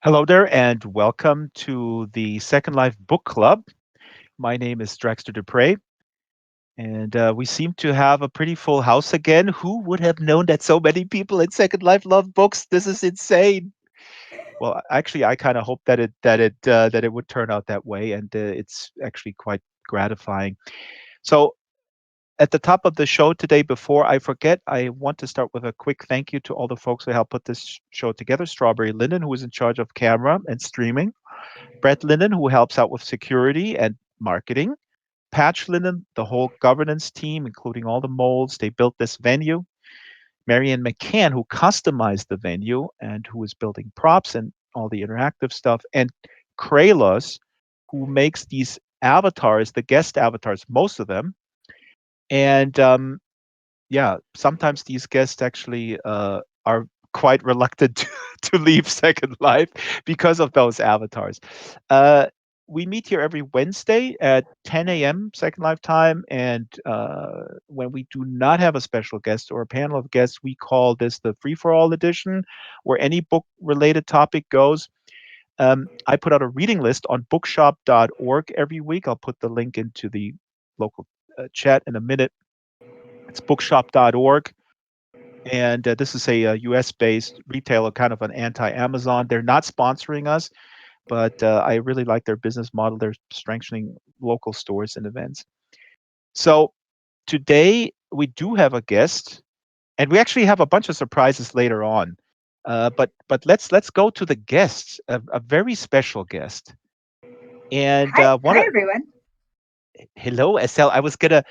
Hello there, and welcome to the Second Life Book Club. My name is Draxtor Dupre, and we seem to have a pretty full house again. Who would have known that so many people in Second Life love books? This is insane. Well, actually, I kind of hope that it would turn out that way, and it's actually quite gratifying. So, at the top of the show today, before I forget, I want to start with a quick thank you to all the folks who helped put this show together. Strawberry Linden, who is in charge of camera and streaming. Brett Linden, who helps out with security and marketing. Patch Linden, the whole governance team, including all the molds. They built this venue. Marianne McCann, who customized the venue and who is building props and all the interactive stuff. And Kralos, who makes these avatars, the guest avatars, most of them. And yeah, sometimes these guests actually are quite reluctant to leave Second Life because of those avatars. Uh, we meet here every Wednesday at 10 a.m. Second Life time, and when we do not have a special guest or a panel of guests, we call this the free for all edition, where any book related topic goes. I put out a reading list on bookshop.org every week. I'll put the link into the local chat in a minute. It's bookshop.org. And this is a, US based retailer, kind of an anti Amazon. They're not sponsoring us, but I really like their business model. They're strengthening local stores and events. So today we do have a guest, and we actually have a bunch of surprises later on. But let's go to the guests, a very special guest. And Hi, one hi of everyone. Hello, SL. I was gonna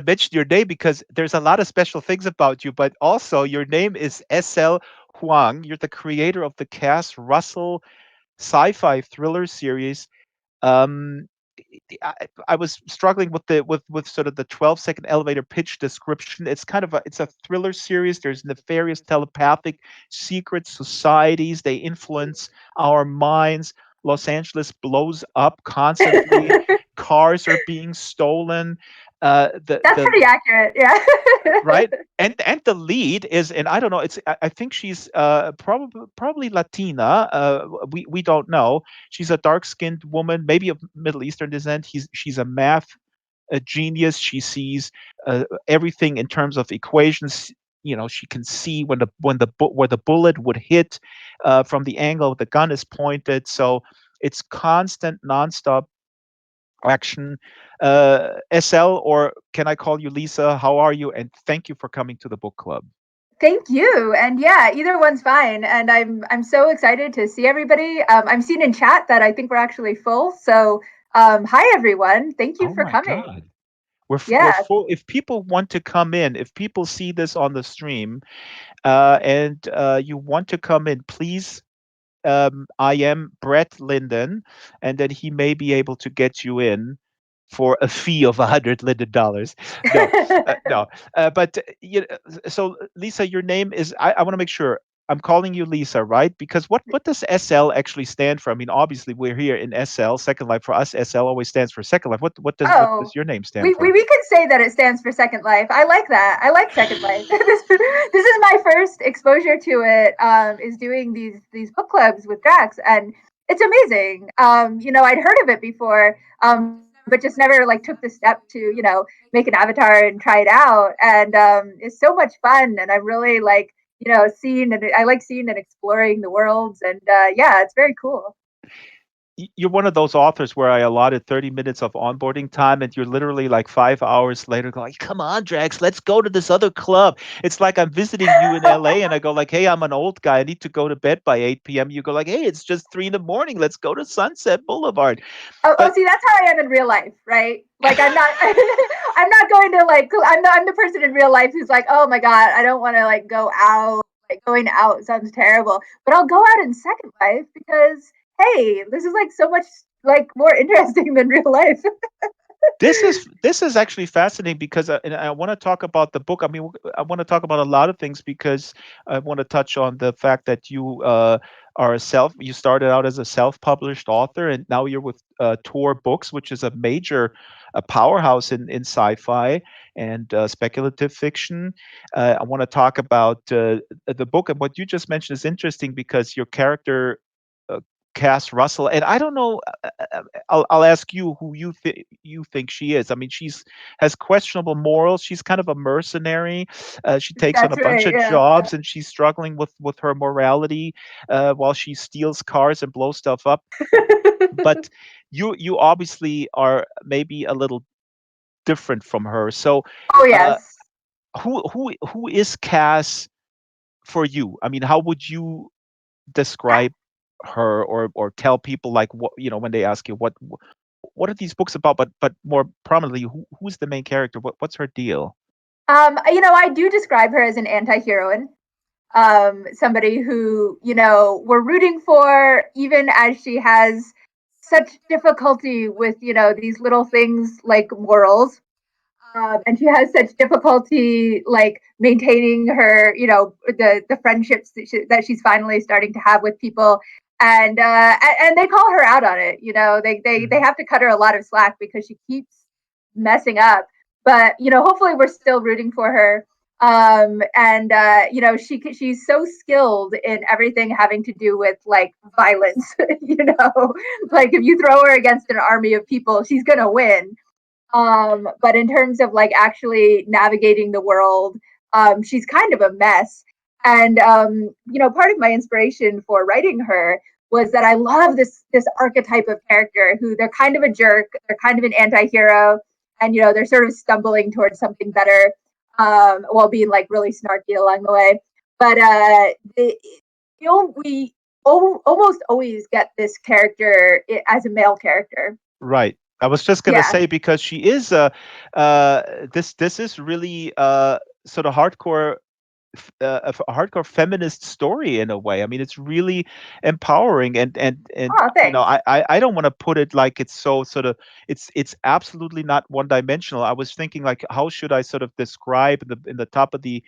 mention your name because there's a lot of special things about you, but also your name is SL Huang. You're the creator of the Cass Russell sci-fi thriller series. Um, I, I was struggling with the with sort of the 12-second elevator pitch description. It's a thriller series. There's nefarious telepathic secret societies. They influence our minds. Los Angeles blows up constantly. Cars are being stolen. That's The pretty accurate. Yeah. right, and the lead is, and I don't know, I think she's probably Latina. We don't know. She's a dark skinned woman, maybe of Middle Eastern descent. She's a math genius. She sees everything in terms of equations. She can see where the bullet would hit from the angle the gun is pointed. So it's constant, nonstop action. SL, or can I call you Lisa? How are you? And thank you for coming to the book club. Thank you. And yeah, either one's fine. And I'm so excited to see everybody. I'm seeing in chat that I think we're actually full. So hi everyone. Thank you Oh for my coming. God. We're Yeah. full. If people want to come in, if people see this on the stream, and you want to come in, please, I am Brett Linden, and then he may be able to get you in for a fee of $100 Linden. No, no. But so Lisa, your name is. I want to make sure I'm calling you Lisa, right? Because what does SL actually stand for? I mean, obviously we're here in SL, Second Life. For us, SL always stands for Second Life. What does Oh, your name we, stand we for? we could say that it stands for Second Life. I like that. I like Second Life. This is my first exposure to it. Is doing these book clubs with Drax, and it's amazing. I'd heard of it before, but just never like took the step to make an avatar and try it out. And it's so much fun, and I'm really like seeing and I like seeing and exploring the worlds, and yeah, it's very cool. You're one of those authors where I allotted 30 minutes of onboarding time, and you're literally like 5 hours later going, come on, Drax, let's go to this other club. It's like I'm visiting you in LA, and I go like, hey, I'm an old guy. I need to go to bed by 8 p.m. You go like, hey, it's just 3 in the morning. Let's go to Sunset Boulevard. Oh, But see, that's how I am in real life, right? Like, I'm not, I'm not going to like, I'm the person in real life who's like, oh my god, I don't want to like go out. Like going out sounds terrible, but I'll go out in Second Life because hey, this is like so much like more interesting than real life. this is actually fascinating because and I want to talk about the book. I mean, I want to talk about a lot of things because I want to touch on the fact that you started out as a self-published author, and now you're with Tor Books, which is a major a powerhouse in sci-fi and speculative fiction. I want to talk about the book, and what you just mentioned is interesting because your character. Cass Russell, and I don't know. I'll ask you who you think she is. I mean, she's has questionable morals. She's kind of a mercenary. She takes on a That's bunch right. of Yeah. jobs, and she's struggling with her morality while she steals cars and blows stuff up. But you obviously are maybe a little different from her. So, Oh uh, yes. who is Cass for you? I mean, how would you describe her, or tell people, like, what, when they ask you what are these books about, but more prominently, who's the main character, what's her deal? I do describe her as an anti-heroine. Somebody who, we're rooting for, even as she has such difficulty with, these little things like morals. And she has such difficulty like maintaining her, the friendships that she's finally starting to have with people, and they call her out on it. They Mhm. have to cut her a lot of slack because she keeps messing up. But hopefully we're still rooting for her. And she's so skilled in everything having to do with like violence. Like if you throw her against an army of people, she's gonna win. But in terms of like actually navigating the world, she's kind of a mess. And part of my inspiration for writing her was that I love this archetype of character who they're kind of a jerk, they're kind of an anti-hero, and they're sort of stumbling towards something better, while being like really snarky along the way. But we almost always get this character as a male character. Right. I was just gonna Yeah. say, because she is this is really sort of hardcore, a hardcore feminist story in a way. I mean, it's really empowering, and Oh, thanks. I don't want to put it like it's so sort of, it's absolutely not one dimensional. I was thinking, like, how should I sort of describe in the top of the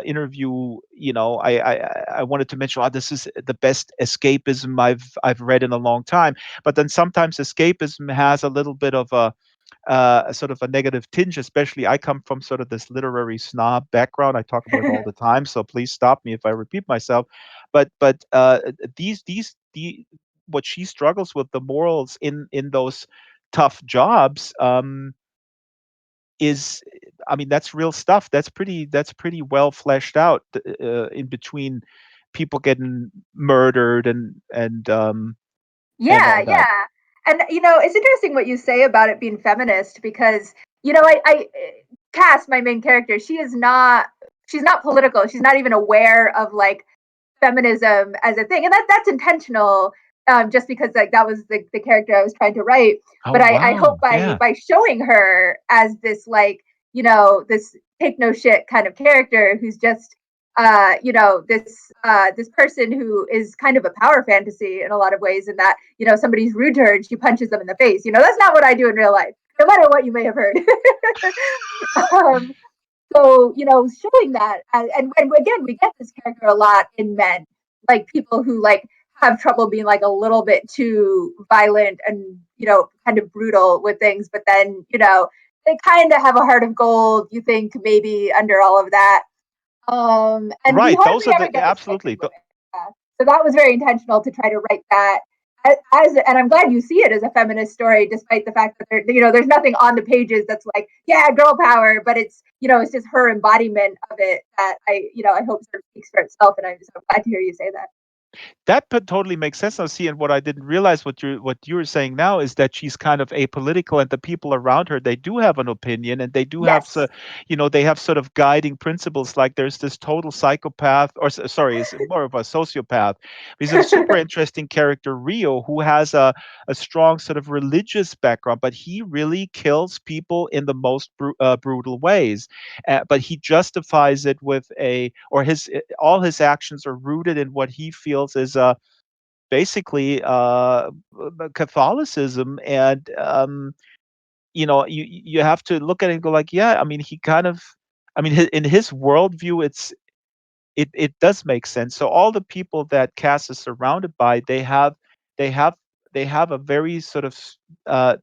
interview, I wanted to mention, oh, this is the best escapism I've read in a long time. But then sometimes escapism has a little bit of a sort of a negative tinge. Especially, I come from sort of this literary snob background. I talk about it all the time, so please stop me if I repeat myself. But the what she struggles with, the morals in those tough jobs, is, I mean, that's real stuff. That's pretty well fleshed out, in between people getting murdered and Yeah, all that. yeah. And it's interesting what you say about it being feminist because I Cass, my main character, she's not political. She's not even aware of like feminism as a thing, and that's intentional. Just because like that was the character I was trying to write. Oh But I hope wow, yeah. by showing her as this like this take no shit kind of character who's just this person who is kind of a power fantasy in a lot of ways, in that somebody's rude to her and she punches them in the face. That's not what I do in real life, no matter what you may have heard. um, so showing that, and again, we get this character a lot in men, like people who like have trouble being like a little bit too violent and kind of brutal with things, but then they kind of have a heart of gold, you think, maybe under all of that. And we Right, those hardly are ever the get this character absolutely. in women. Yeah. So that was very intentional to try to write that and I'm glad you see it as a feminist story, despite the fact that there's nothing on the pages that's like, yeah, girl power, but it's just her embodiment of it that I hope sort of speaks for itself, and I'm so glad to hear you say that. Totally makes sense now. See, and what I didn't realize, what you were saying now, is that she's kind of apolitical, and the people around her, they do have an opinion, and they do have, Yes. they have sort of guiding principles. Like, there's this total psychopath, or sorry, is more of a sociopath. He's a super interesting character, Rio, who has a strong sort of religious background, but he really kills people in the most brutal ways. But he justifies it with or his all his actions are rooted in what he feels is basically Catholicism. And you have to look at it and go, like, yeah, I mean, he kind of, I mean, in his worldview, it does make sense. So all the people that Cass is surrounded by, they have they have a very sort of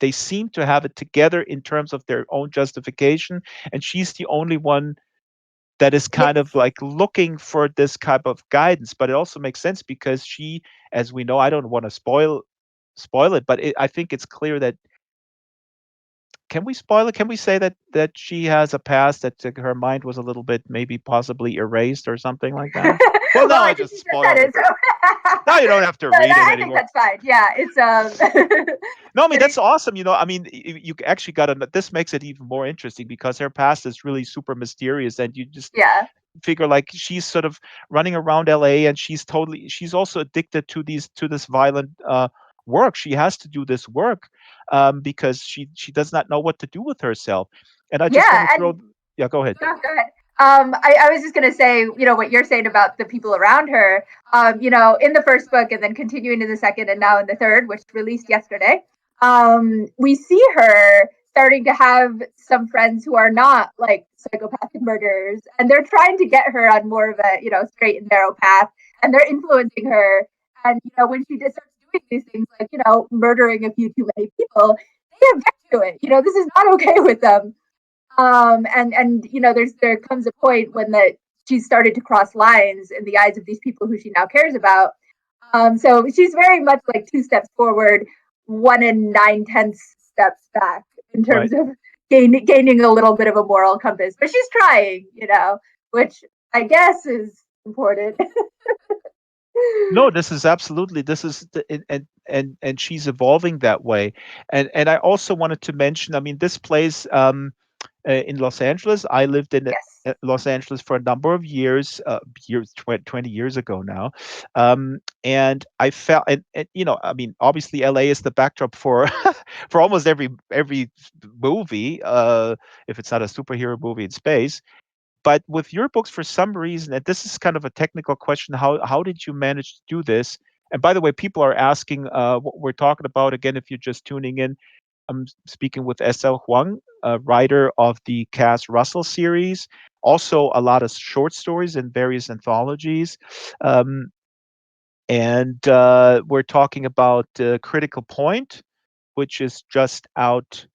they seem to have it together in terms of their own justification, and she's the only one that is Yes. kind of like looking for this type of guidance. But it also makes sense because she, as we know, I don't want to spoil it, but I think it's clear that, can we spoil it? Can we say that she has a past that her mind was a little bit maybe possibly erased or something like that? Well, Well, now I I think just you just said spoiled it. it. So Now you don't have to no, read it I think anymore. that's fine. Yeah, it's No, I mean very that's awesome. I mean, you actually got to. This makes it even more interesting because her past is really super mysterious, and you just yeah. figure like she's sort of running around LA, and she's also addicted to this violent work. She has to do this work because she does not know what to do with herself. And I just want Yeah, to and throw. Yeah, go ahead. no, go ahead. I was just gonna say, what you're saying about the people around her. In the first book, and then continuing in the second, and now in the third, which released yesterday. We see her starting to have some friends who are not like psychopathic murderers, and they're trying to get her on more of a straight and narrow path, and they're influencing her. And when she just starts doing these things, like murdering a few too many people, they object to it. This is not okay with them. And there comes a point when she's started to cross lines in the eyes of these people who she now cares about. So she's very much like 2 steps forward, 1 9/10 steps back in Right. terms of gaining a little bit of a moral compass. But she's trying, which I guess is important. No, this is absolutely this is and she's evolving that way. And I also wanted to mention, I mean, this plays in Los Angeles. I lived in Yes. Los Angeles for a number of years, 20 years ago now. And I felt, and I mean, obviously LA is the backdrop for for almost every movie, if it's not a superhero movie in space. But with your books, for some reason, and this is kind of a technical question, how did you manage to do this? And by the way, people are asking what we're talking about. Again, if you're just tuning in, I'm speaking with S.L. Huang, a writer of the Cass Russell series, also a lot of short stories in various anthologies. Um, and we're talking about Critical Point, which is just out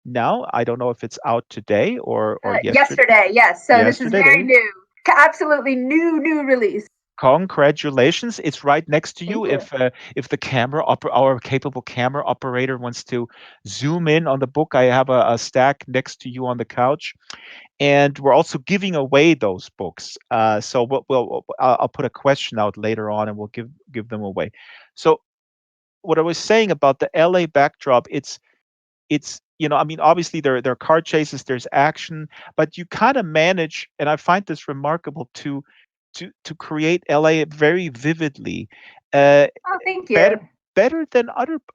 now. I don't know if it's out today or yesterday. Yesterday, yes. So this is Yesterday, there very you new, absolutely new release. Congratulations! It's right next to you. Thank you. If the our capable camera operator wants to zoom in on the book, I have a stack next to you on the couch, and we're also giving away those books. So I'll put a question out later on, and we'll give them away. So what I was saying about the LA backdrop, it's I mean, obviously there are car chases, there's action, but you kind of manage, and I find this remarkable, to create LA very vividly, uh, Oh, thank better you. better than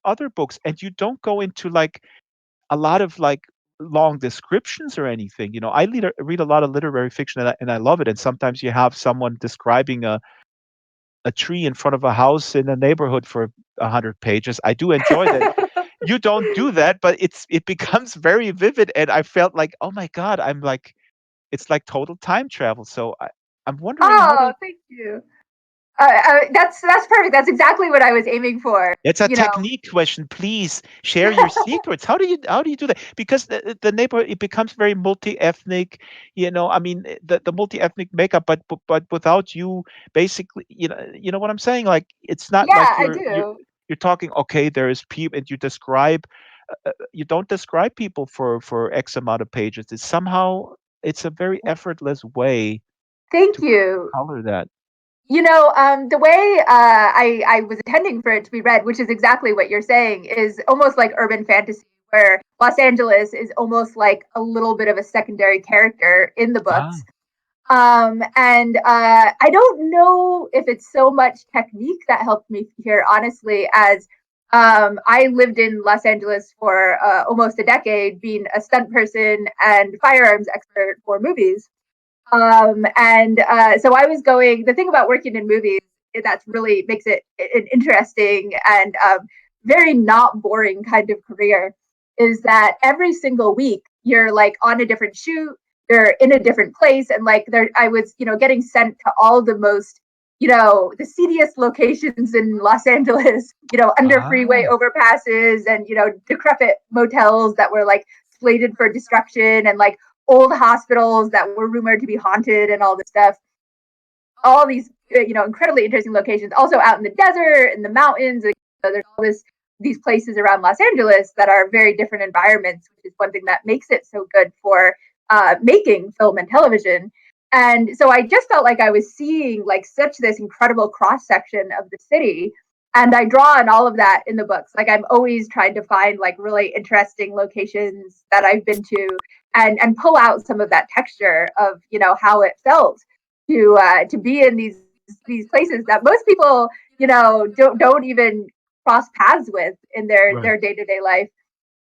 other books, and you don't go into like a lot of like long descriptions or anything. I read a lot of literary fiction, and I love it. And sometimes you have someone describing a tree in front of a house in a neighborhood for 100 pages. I do enjoy that. You don't do that, but it becomes very vivid, and I felt like, oh my god, I'm like, it's like total time travel. So I'm wondering how Oh, did. thank you. That's perfect. That's exactly what I was aiming for. It's a You know, technique question. Please share your secrets. How do you do that? Because the neighborhood, it becomes very multi-ethnic. I mean, the multi-ethnic makeup, but without you, basically, you know what I'm saying. Like, it's not yeah, like I you're do. you're talking. Okay, there is people, and you don't describe people for X amount of pages. It's a very effortless way Thank to you. color that. The way I was intending for it to be read, which is exactly what you're saying, is almost like urban fantasy, where Los Angeles is almost like a little bit of a secondary character in the Ah, books. And I don't know if it's so much technique that helped me here, honestly, as I lived in Los Angeles for almost a decade, being a stunt person and firearms expert for movies. And so I was going. The thing about working in movies that's really makes it an interesting and very not boring kind of career is that every single week you're like on a different shoot, you're in a different place, and like there, I was getting sent to all the most the seediest locations in Los Angeles, under freeway ah, overpasses and decrepit motels that were like slated for destruction and like old hospitals that were rumored to be haunted and all this stuff. All these incredibly interesting locations. Also out in the desert, in the mountains. There's all these places around Los Angeles that are very different environments, which is one thing that makes it so good for making film and television. And so I just felt like I was seeing like such this incredible cross section of the city. And I draw on all of that in the books. Like I'm always trying to find like really interesting locations that I've been to and pull out some of that texture of how it felt to be in these places that most people don't even cross paths with in Right. their day-to-day life.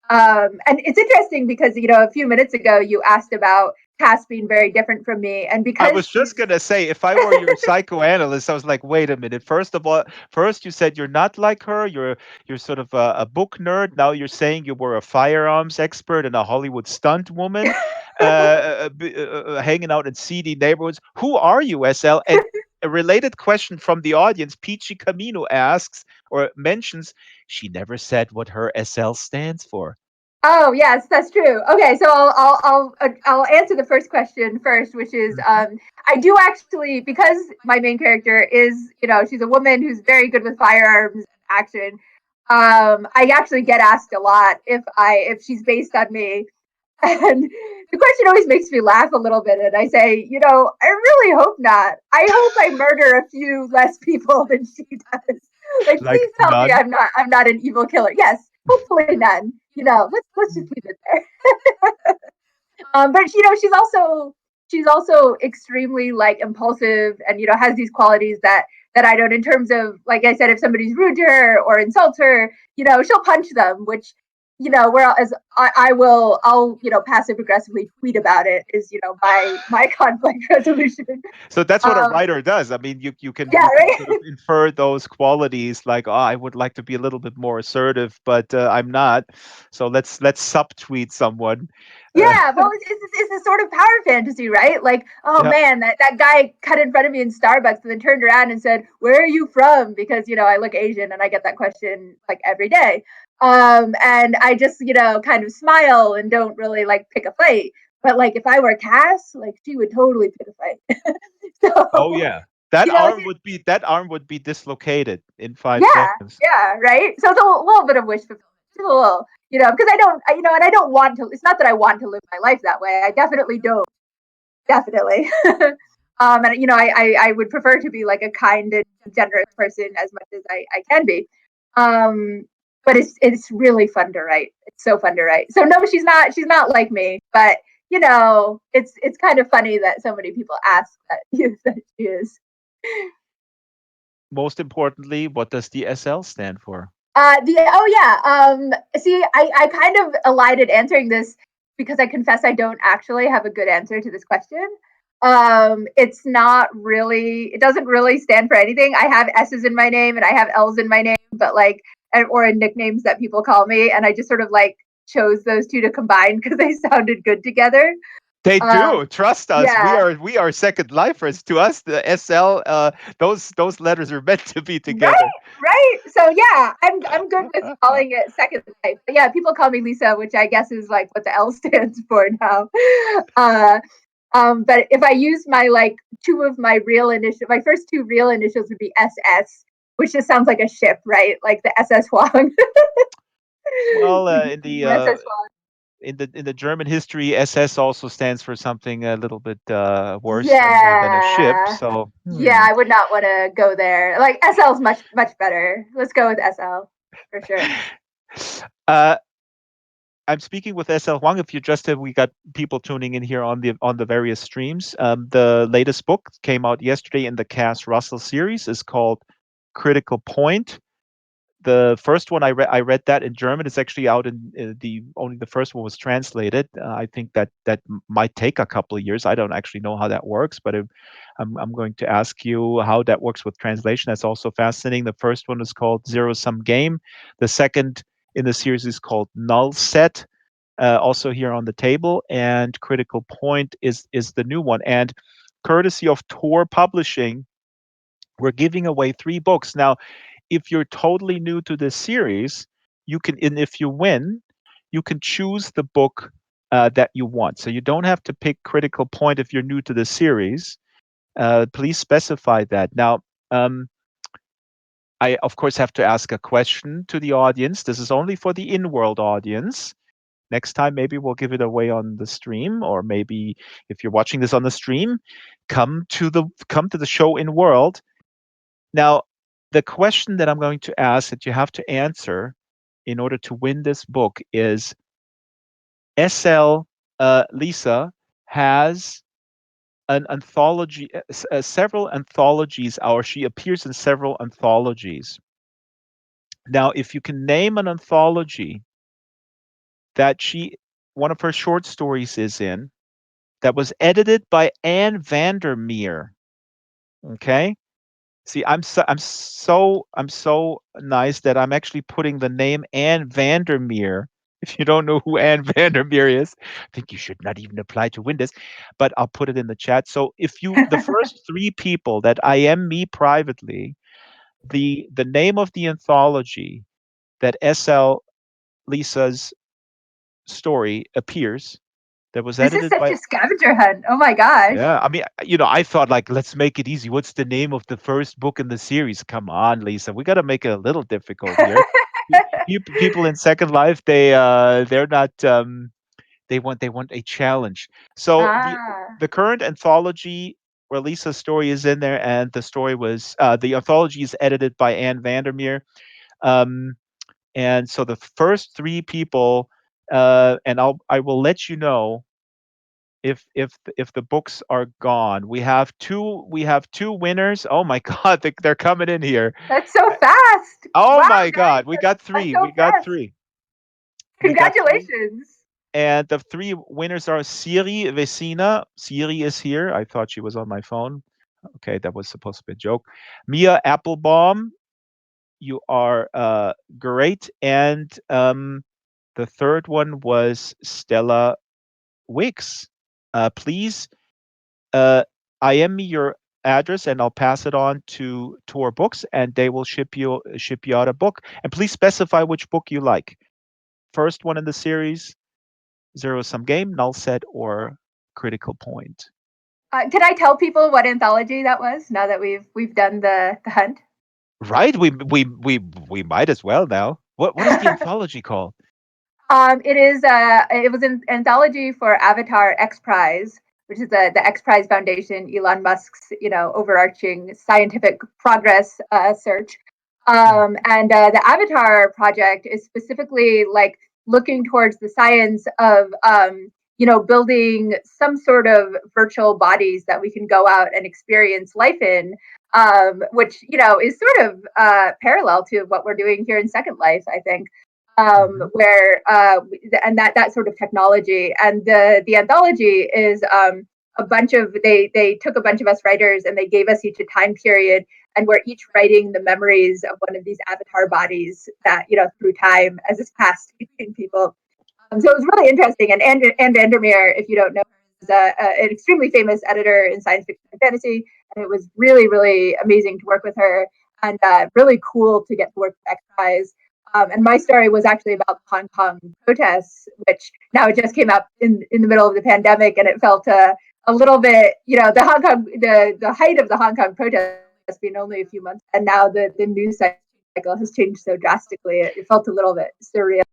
And it's interesting because a few minutes ago you asked about Cass being very different from me, and I because was just she's gonna say, if I were your psychoanalyst, I was like, wait a minute. First of all, first you said you're not like her. You're sort of a book nerd. Now you're saying you were a firearms expert and a Hollywood stunt woman, hanging out in seedy neighborhoods. Who are you, SL? And a related question from the audience, Peachy Camino asks or mentions, she never said what her SL stands for. Oh yes, that's true. Okay, so I'll answer the first question first, which is Mhm. I do actually, because my main character is she's a woman who's very good with firearms action. I actually get asked a lot if she's based on me, and the question always makes me laugh a little bit. And I say, I really hope not. I hope I murder a few less people than she does. Like, Like please tell me none. I'm not an evil killer. Yes, hopefully none. Let's just leave it there. But she's also extremely like impulsive and has these qualities that I don't, in terms of, like I said, if somebody's rude to her or insults her, she'll punch them, which whereas I'll passive aggressively tweet about it is my conflict resolution. So that's what a Um, writer does. I mean, yeah, you can right. sort of infer those qualities, like, oh, I would like to be a little bit more assertive, but I'm not. So let's subtweet someone. Uh, Yeah, well, it's a sort of power fantasy, right? Like, oh yeah, man, that guy cut in front of me in Starbucks and then turned around and said, "Where are you from?" Because I look Asian and I get that question like every day. And I just kind of smile and don't really like pick a fight. But like if I were Cass, like she would totally pick a fight. oh So yeah, that it's arm would be dislocated in five yeah, seconds. yeah, right. So it's a little bit of wish fulfillment, just a little, because and I don't want to. It's not that I want to live my life that way. I definitely don't. Definitely. And I would prefer to be like a kind and generous person as much as I can be. Um, but it's really fun to write. It's so fun to write. So no, she's not like me, but it's kind of funny that so many people ask that she is. Most importantly, what does the SL stand for? The oh yeah. See, I kind of elided answering this because I confess I don't actually have a good answer to this question. It's not really. It doesn't really stand for anything. I have S's in my name and I have L's in my name, but like, or in nicknames that people call me, and I just sort of like chose those two to combine because they sounded good together. They Um, do. Trust us. yeah, We are second lifers. To us, the SL, those letters are meant to be together. right, right. So yeah, I'm good with calling it Second Life. But yeah, people call me Lisa, which I guess is like what the L stands for now. Uh, but if I use my like my first two real initials would be SS, which just sounds like a ship, right? Like the SS Huang. Well, USS Huang. in the German history, SS also stands for something a little bit worse than a ship. Yeah. So, Yeah, I would not want to go there. Like SL is much better. Let's go with SL for sure. uh, I'm speaking with SL Huang. If you just we got people tuning in here on the various streams. The latest book came out yesterday in the Cass Russell series. Is called Critical Point. The first one I read that in German. It's actually out in the only the first one was translated. I think that might take a couple of years. I don't actually know how that works, but I'm going to ask you how that works with translation. That's also fascinating. The first one is called Zero Sum Game. The second in the series is called Null Set. Also here on the table, and Critical Point is the new one. And courtesy of Tor Publishing, we're giving away 3 books now. If you're totally new to this series, you can, and if you win, you can choose the book that you want. So you don't have to pick critical point if you're new to the series. Please specify that. Now, um, I, of course, have to ask a question to the audience. This is only for the in world audience. Next time, maybe we'll give it away on the stream, or maybe if you're watching this on the stream, come to the show in world. Now, the question that I'm going to ask that you have to answer in order to win this book is SL Lisa has an anthology, several anthologies, or she appears in several anthologies. Now, if you can name an anthology that one of her short stories is in, that was edited by Anne Vandermeer. Okay. See, I'm so nice that I'm actually putting the name Anne Vandermeer. If you don't know who Anne Vandermeer is, I think you should not even apply to win this, but I'll put it in the chat. So the first three people that I am me privately, the name of the anthology that SL Lisa's story appears, that was This is edited such by. a scavenger hunt. Oh my gosh. Yeah, I mean, I thought like let's make it easy. What's the name of the first book in the series? Come on, Lisa, we got to make it a little difficult here. People in Second Life, they're not they want a challenge. So Ah. the current anthology where Lisa's story is in there, and the anthology is edited by Anne Vandermeer. Um, and so the first three people, and I will let you know if the books are gone. We have two winners. Oh my God, they're coming in here. That's so Uh, fast. Oh Wow, my guys, God, we got I'm three. so We got impressed. three. We got three. Congratulations. And the three winners are Siri Vecina. Siri is here. I thought she was on my phone. Okay, that was supposed to be a joke. Mia Applebaum, you are great. And the third one was Stella Wicks. Please uh, IM me your address and I'll pass it on to Tor Books and they will ship you out a book. And please specify which book you like. First one in the series, Zero Sum Game, Null Set, or Critical Point. Can I tell people what anthology that was now that we've done the hunt? Right? We might as well now. What is the anthology called? It was an anthology for Avatar X Prize, which is the X Prize Foundation, Elon Musk's overarching scientific progress search. Mm. And the Avatar project is specifically like looking towards the science of building some sort of virtual bodies that we can go out and experience life in. Which is sort of parallel to what we're doing here in Second Life, I think, Mhm. where and that sort of technology. And the anthology is a bunch of they took a bunch of us writers and they gave us each a time period, and we're each writing the memories of one of these avatar bodies that through time as it's passed between people. So it was really interesting. And Anne Vandermeer, if you don't know, is an extremely famous editor in science fiction and fantasy, and it was really, really amazing to work with her, and really cool to get to work with X Prize. And my story was actually about the Hong Kong protests, which now it just came out in the middle of the pandemic, and it felt a little bit, the height of the Hong Kong protests being only a few months, and now the news cycle has changed so drastically. It felt a little bit surreal.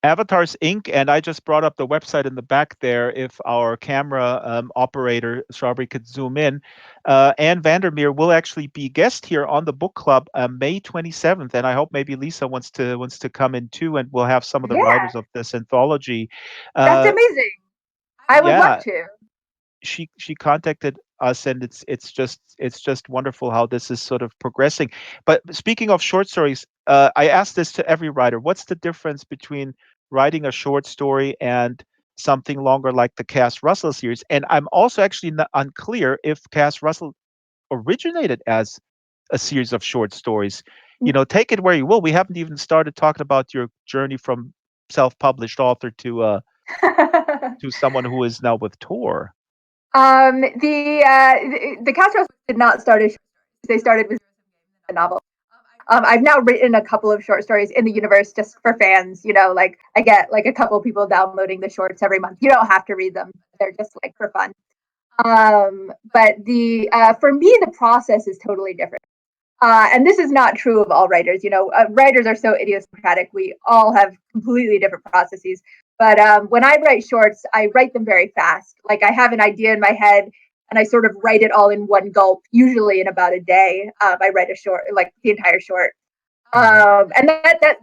Avatars Inc. And I just brought up the website in the back there. If our camera operator Strawberry could zoom in, Anne Vandermeer will actually be guest here on the book club May 27th, and I hope maybe Lisa wants to come in too, and we'll have some of the Yeah, writers of this anthology. that's Uh, amazing. I would love yeah, to. she contacted us, and it's just wonderful how this is sort of progressing. But speaking of short stories, I asked this to every writer: what's the difference between writing a short story and something longer like the Cass Russell series? And I'm also actually unclear if Cass Russell originated as a series of short stories. Take it where you will. We haven't even started talking about your journey from self-published author to someone who is now with Tor. The Castros did not start as they started with a novel. I've now written a couple of short stories in the universe just for fans. Like I get like a couple of people downloading the shorts every month. You don't have to read them; they're just like for fun. But the for me, the process is totally different. And this is not true of all writers. Writers are so idiosyncratic. We all have completely different processes. But when I write shorts, I write them very fast. Like I have an idea in my head and I sort of write it all in one gulp, usually in about a day. I write a short, like the entire short. And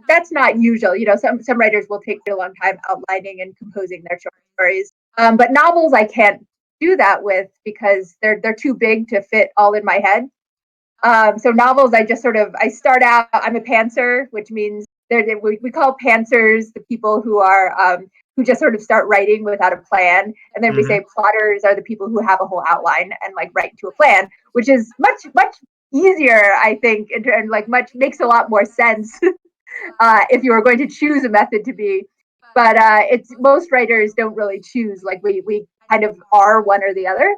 that's not usual. Some writers will take a long time outlining and composing their short stories. But novels I can't do that with because they're too big to fit all in my head. So novels, I start out. I'm a pantser, which means we call pantsers the people who just sort of start writing without a plan, and then we Hmm. say plotters are the people who have a whole outline and like write to a plan, which is much easier, I think, and like much makes a lot more sense if you were going to choose a method to be. But it's most writers don't really choose. Like we kind of are one or the other,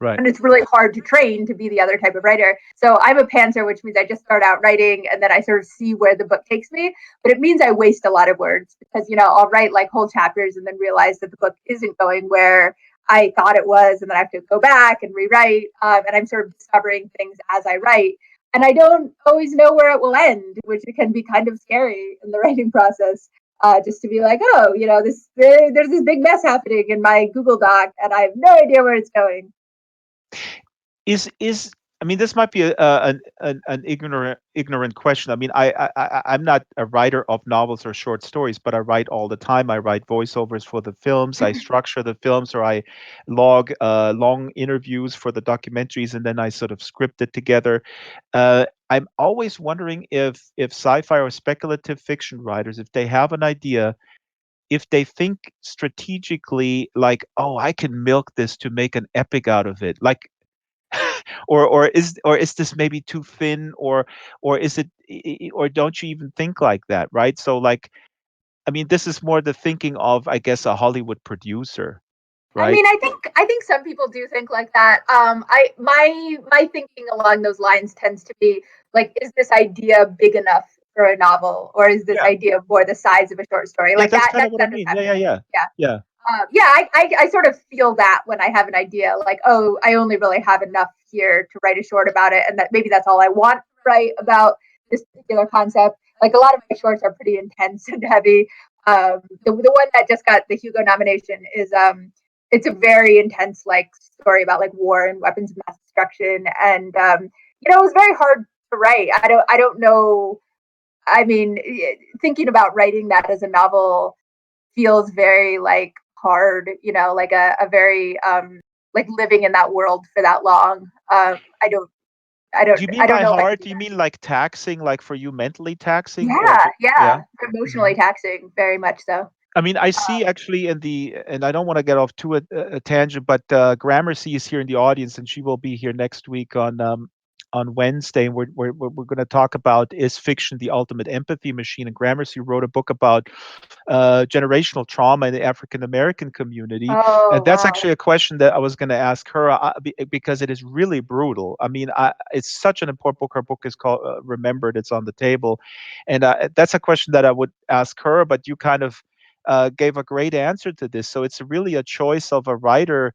Right. and it's really hard to train to be the other type of writer. So I'm a pantser, which means I just start out writing and then I sort of see where the book takes me. But it means I waste a lot of words because I'll write like whole chapters and then realize that the book isn't going where I thought it was, and then I have to go back and rewrite. And I'm sort of discovering things as I write. And I don't always know where it will end, which can be kind of scary in the writing process. Just to be like, oh, there's this big mess happening in my Google Doc, and I have no idea where it's going. Is I mean, this might be an ignorant question. I mean, I'm not a writer of novels or short stories, but I write all the time. I write voiceovers for the films. I structure the films, or I log long interviews for the documentaries, and then I sort of script it together. I'm always wondering if sci-fi or speculative fiction writers, if they have an idea, if they think strategically, like, oh, I can milk this to make an epic out of it, like, or is this maybe too thin, or is it, or don't you even think like that, right? So, like, I mean, this is more the thinking of, I guess, a Hollywood producer, I right? mean, I think some people do think like that. I my thinking along those lines tends to be like, is this idea big enough for a novel, or is this Yeah, idea more the size of a short story? yeah, Like that's that kind of what I does mean. Yeah, happen. yeah, yeah, Yeah. yeah. Yeah, I sort of feel that when I have an idea, like, oh, I only really have enough here to write a short about it, and that maybe that's all I want to write about this particular concept. Like a lot of my shorts are pretty intense and heavy. The one that just got the Hugo nomination is it's a very intense like story about like war and weapons of mass destruction, and it was very hard to write. I don't know. I mean, thinking about writing that as a novel feels very like hard, like a very like living in that world for that long. I don't I Do don't you I mean don't by know if I could hard? do Do you that. mean like taxing, like for you mentally taxing, or Yeah, yeah? yeah. Hmm. Emotionally taxing, very much so. I mean, I see actually in the, and I don't want to get off to a tangent, but Gramercy is here in the audience, and she will be here next week on Wednesday. And we're going to talk about, is fiction the ultimate empathy machine? And Gramercy wrote a book about generational trauma in the African American community, and Oh that's wow. actually a question that I was going to ask her, because it is really brutal. I mean, it's such an important book. Her book is called Remembered. It's on the table, and that's a question that I would ask her. But you kind of gave a great answer to this. So it's really a choice of a writer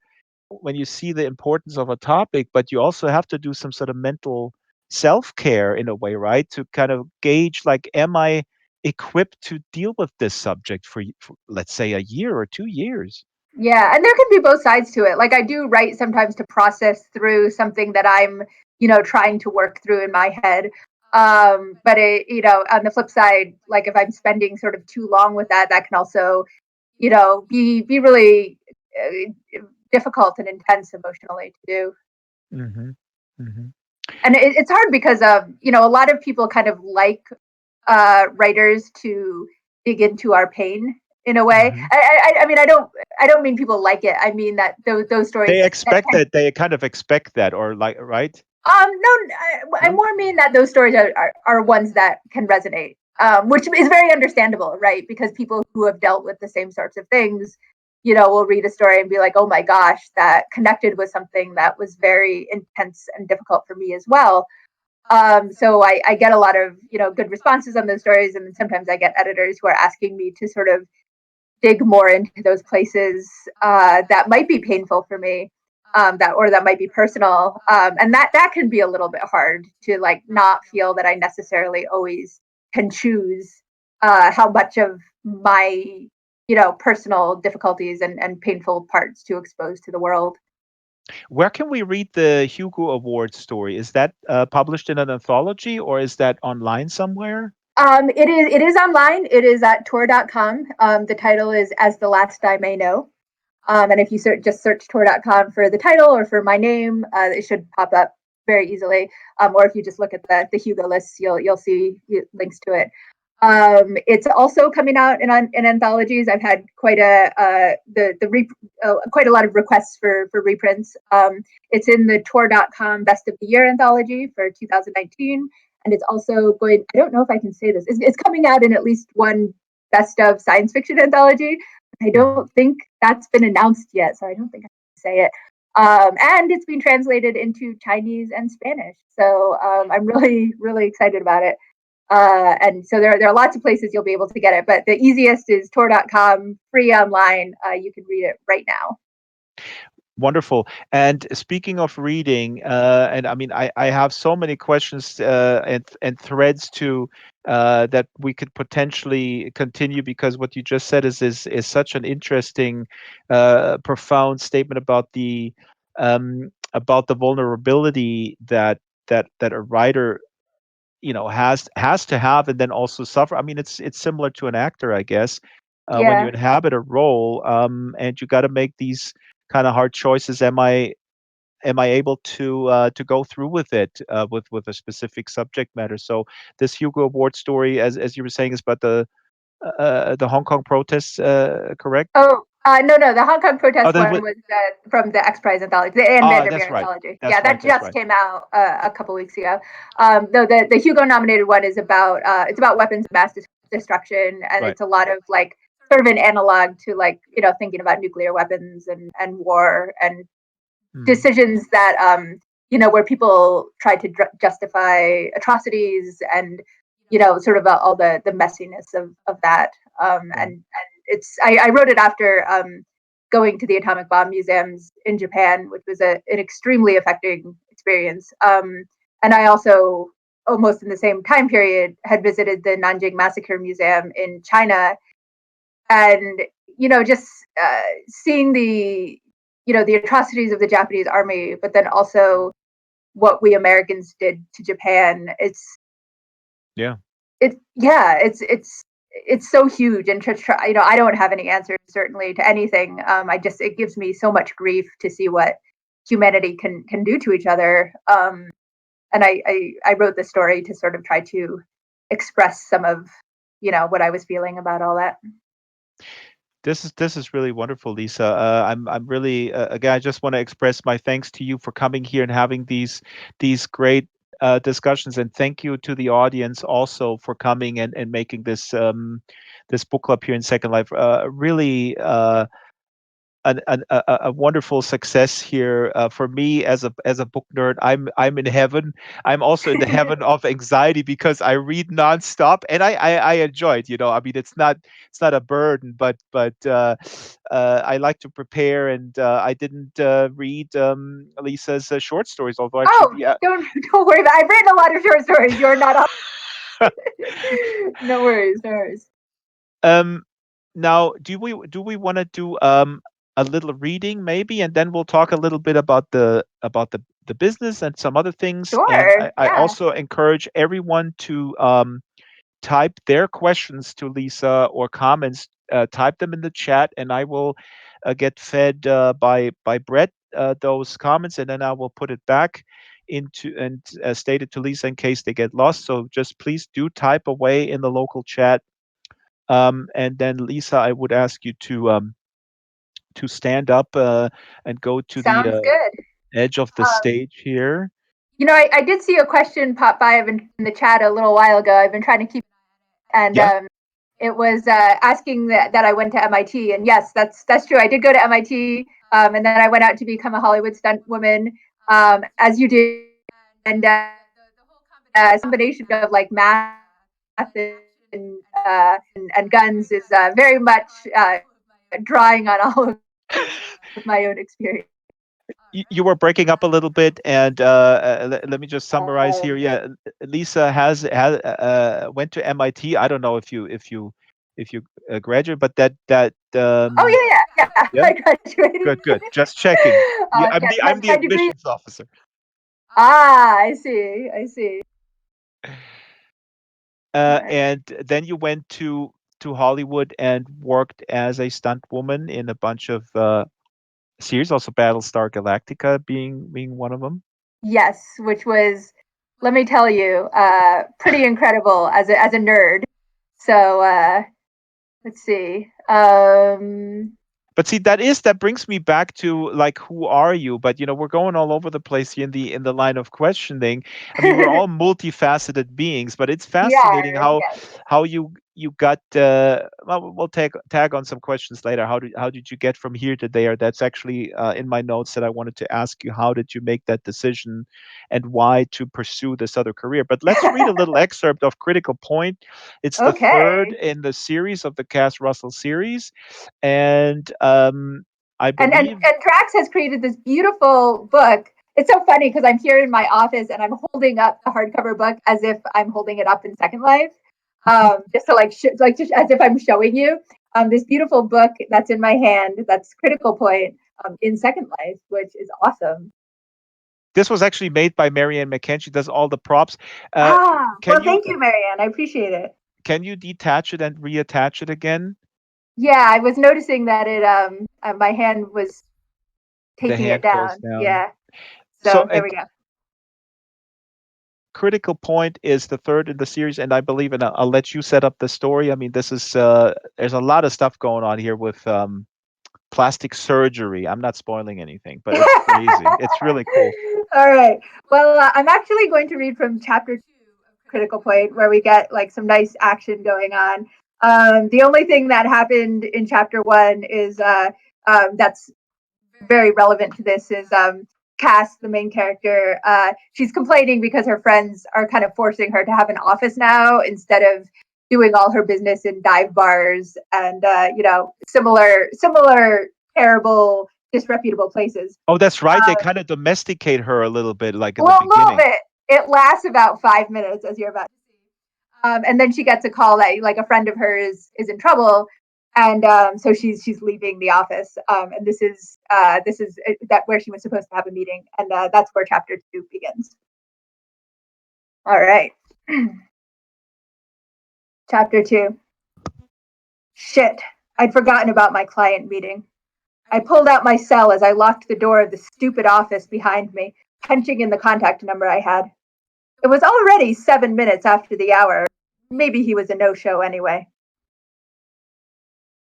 when you see the importance of a topic, but you also have to do some sort of mental self care in a way, right? To kind of gauge, like, am I equipped to deal with this subject for let's say, a year or 2 years? Yeah, and there can be both sides to it. Like I do write sometimes to process through something that I'm, trying to work through in my head. But on the flip side, like if I'm spending sort of too long with that, that can also, be really difficult and intense emotionally to do. Hmm. Hmm. And it's hard because a lot of people kind of like writers to dig into our pain in a way. Hmm. I mean, I don't mean people like it. I mean that those stories They that expect tend. that. They kind of expect that, or like, right? No, I No. more mean that those stories are ones that can resonate, which is very understandable, right? Because people who have dealt with the same sorts of things, will read a story and be like, oh my gosh, that connected with something that was very intense and difficult for me as well. So I get a lot of good responses on those stories, and then sometimes I get editors who are asking me to sort of dig more into those places that might be painful for me, that might be personal, and that can be a little bit hard to like not feel that I necessarily always can choose how much of my personal difficulties and painful parts to expose to the world. Where can we read the Hugo Award story? Is that published in an anthology or is that online somewhere? It is online. It is at tor.com. The title is As the Last I May Know. And if you just search tor.com for the title or for my name, it should pop up very easily. Or if you just look at the Hugo lists, you'll see links to it. It's also coming out in anthologies. I've had quite a lot of requests for reprints. It's in the tor.com Best of the Year anthology for 2019, and it's also going. I don't know if I can say this. It's coming out in at least one Best of Science Fiction anthology. I Mhm. don't think that's been announced yet, so I don't think I can say it. And it's been translated into Chinese and Spanish, so I'm really really excited about it. And so there are lots of places you'll be able to get it, but the easiest is tor.com, free online. You can read it right now. Wonderful. And speaking of reading, and I mean, I have so many questions and threads to that we could potentially continue because what you just said is such an interesting, profound statement about the vulnerability that a writer has to have and then also suffer. I mean, it's similar to an actor, I guess, when you Yeah. inhabit a role, and you got to make these kind of hard choices. Am I able to go through with it, with a specific subject matter? So this Hugo Award story, as you were saying, is about the Hong Kong protests, correct? Oh, no, no. The Hong Kong Oh, protest one was from the X Prize anthology, the Anne that's Vandermeer right, anthology. Yeah, that's right, that that's just right, came out a couple weeks ago. No, the Hugo nominated one is about it's about weapons of mass destruction, and right. it's a lot of like sort of an analog to like thinking about nuclear weapons and war and Mm, decisions that where people try to justify atrocities and sort of all the messiness of that right. and it's I wrote it after going to the atomic bomb museums in Japan, which was an extremely affecting experience, and I also almost in the same time period had visited the Nanjing Massacre Museum in China, and just seeing the atrocities of the Japanese army, but then also what we Americans did to Japan. Yeah. It's so huge, and to try, I don't have any answers certainly to anything. I just it gives me so much grief to see what humanity can do to each other. And I wrote this story to sort of try to express some of what I was feeling about all that. This is really wonderful, Lisa. I'm really again. I just want to express my thanks to you for coming here and having these great discussions, and thank you to the audience also for coming and making this book club here in Second Life really a wonderful success here for me as a book nerd. I'm in heaven. I'm also in the heaven of anxiety because I read nonstop and I enjoy it. I mean, it's not a burden, but I like to prepare, and I didn't read Lisa's short stories, although I should Oh, be. don't worry about it. I've written a lot of short stories. You're not no worries, no worries. Um, Now, do we want to do a little reading maybe, and then we'll talk a little bit about the business and some other things. And Sure, I yeah. also encourage everyone to type their questions to Lisa or comments. Type them in the chat, and I will get fed by Brett those comments, and then I will put it back into and state it to Lisa in case they get lost. So just please do type away in the local chat, and then Lisa, I would ask you to stand up and go to the Sounds good. edge of the Um, stage here. I did see a question pop by in the chat a little while ago. I've been trying to keep, and Yeah, it was asking that I went to MIT, and yes, that's true. I did go to MIT, and then I went out to become a Hollywood stunt woman, as you do, and combination of like math and guns is very much drawing on all of my own experience. You were breaking up a little bit, and let me just summarize here. Yeah, Lisa has went to MIT. I don't know if you graduated, but that Oh yeah. yeah, I graduated. good. Just checking. Yeah, Yes, I'm the my degree. admissions officer. I see. I see. All right. And then you went to Hollywood and worked as a stunt woman in a bunch of series, also Battlestar Galactica being one of them. Yes, which was, let me tell you, pretty incredible as a nerd. So let's see. But see, that brings me back to like, who are you? But we're going all over the place here in the line of questioning. I mean, we're all multifaceted beings, but it's we fascinating are. how you got. Well, we'll tag on some questions later. How did you get from here to there? That's actually in my notes that I wanted to ask you. How did you make that decision, and why to pursue this other career? But let's read a little excerpt of Critical Point. It's the third Okay. in the series of the Cass Russell series, and I believe. And Drax has created this beautiful book. It's so funny because I'm here in my office and I'm holding up the hardcover book as if I'm holding it up in Second Life, just to like just as if I'm showing you this beautiful book that's in my hand. That's Critical Point in Second Life, which is awesome. This was actually made by Marianne McCann. She does all the props. Uh, can Well, you thank you, Marianne. I appreciate it. can you detach it and reattach it again? Yeah, I was noticing that it my hand was The taking it hand goes down. down. Yeah. So, So there and we go. Critical Point is the third in the series, and I believe, and I'll let you set up the story. I mean, this is there's a lot of stuff going on here with plastic surgery. I'm not spoiling anything, but it's crazy. It's really cool. All right. Well, I'm actually going to read from chapter 2 of Critical Point, where we get like some nice action going on. The only thing that happened in chapter 1 is that's very relevant to this is Cass, the main character. She's complaining because her friends are kind of forcing her to have an office now instead of doing all her business in dive bars and similar terrible disreputable places. Oh, that's right. They kind of domesticate her a little bit, like in the Well, a little beginning. bit. It lasts about 5 minutes, as you're about to see. And then she gets a call that like a friend of hers is in trouble, and so she's leaving the office. And this is that where she was supposed to have a meeting, and that's where chapter 2 begins. All right, chapter 2. Shit, I'd forgotten about my client meeting. I pulled out my cell as I locked the door of the stupid office behind me, punching in the contact number I had. It was already 7 minutes after the hour. Maybe he was a no-show anyway.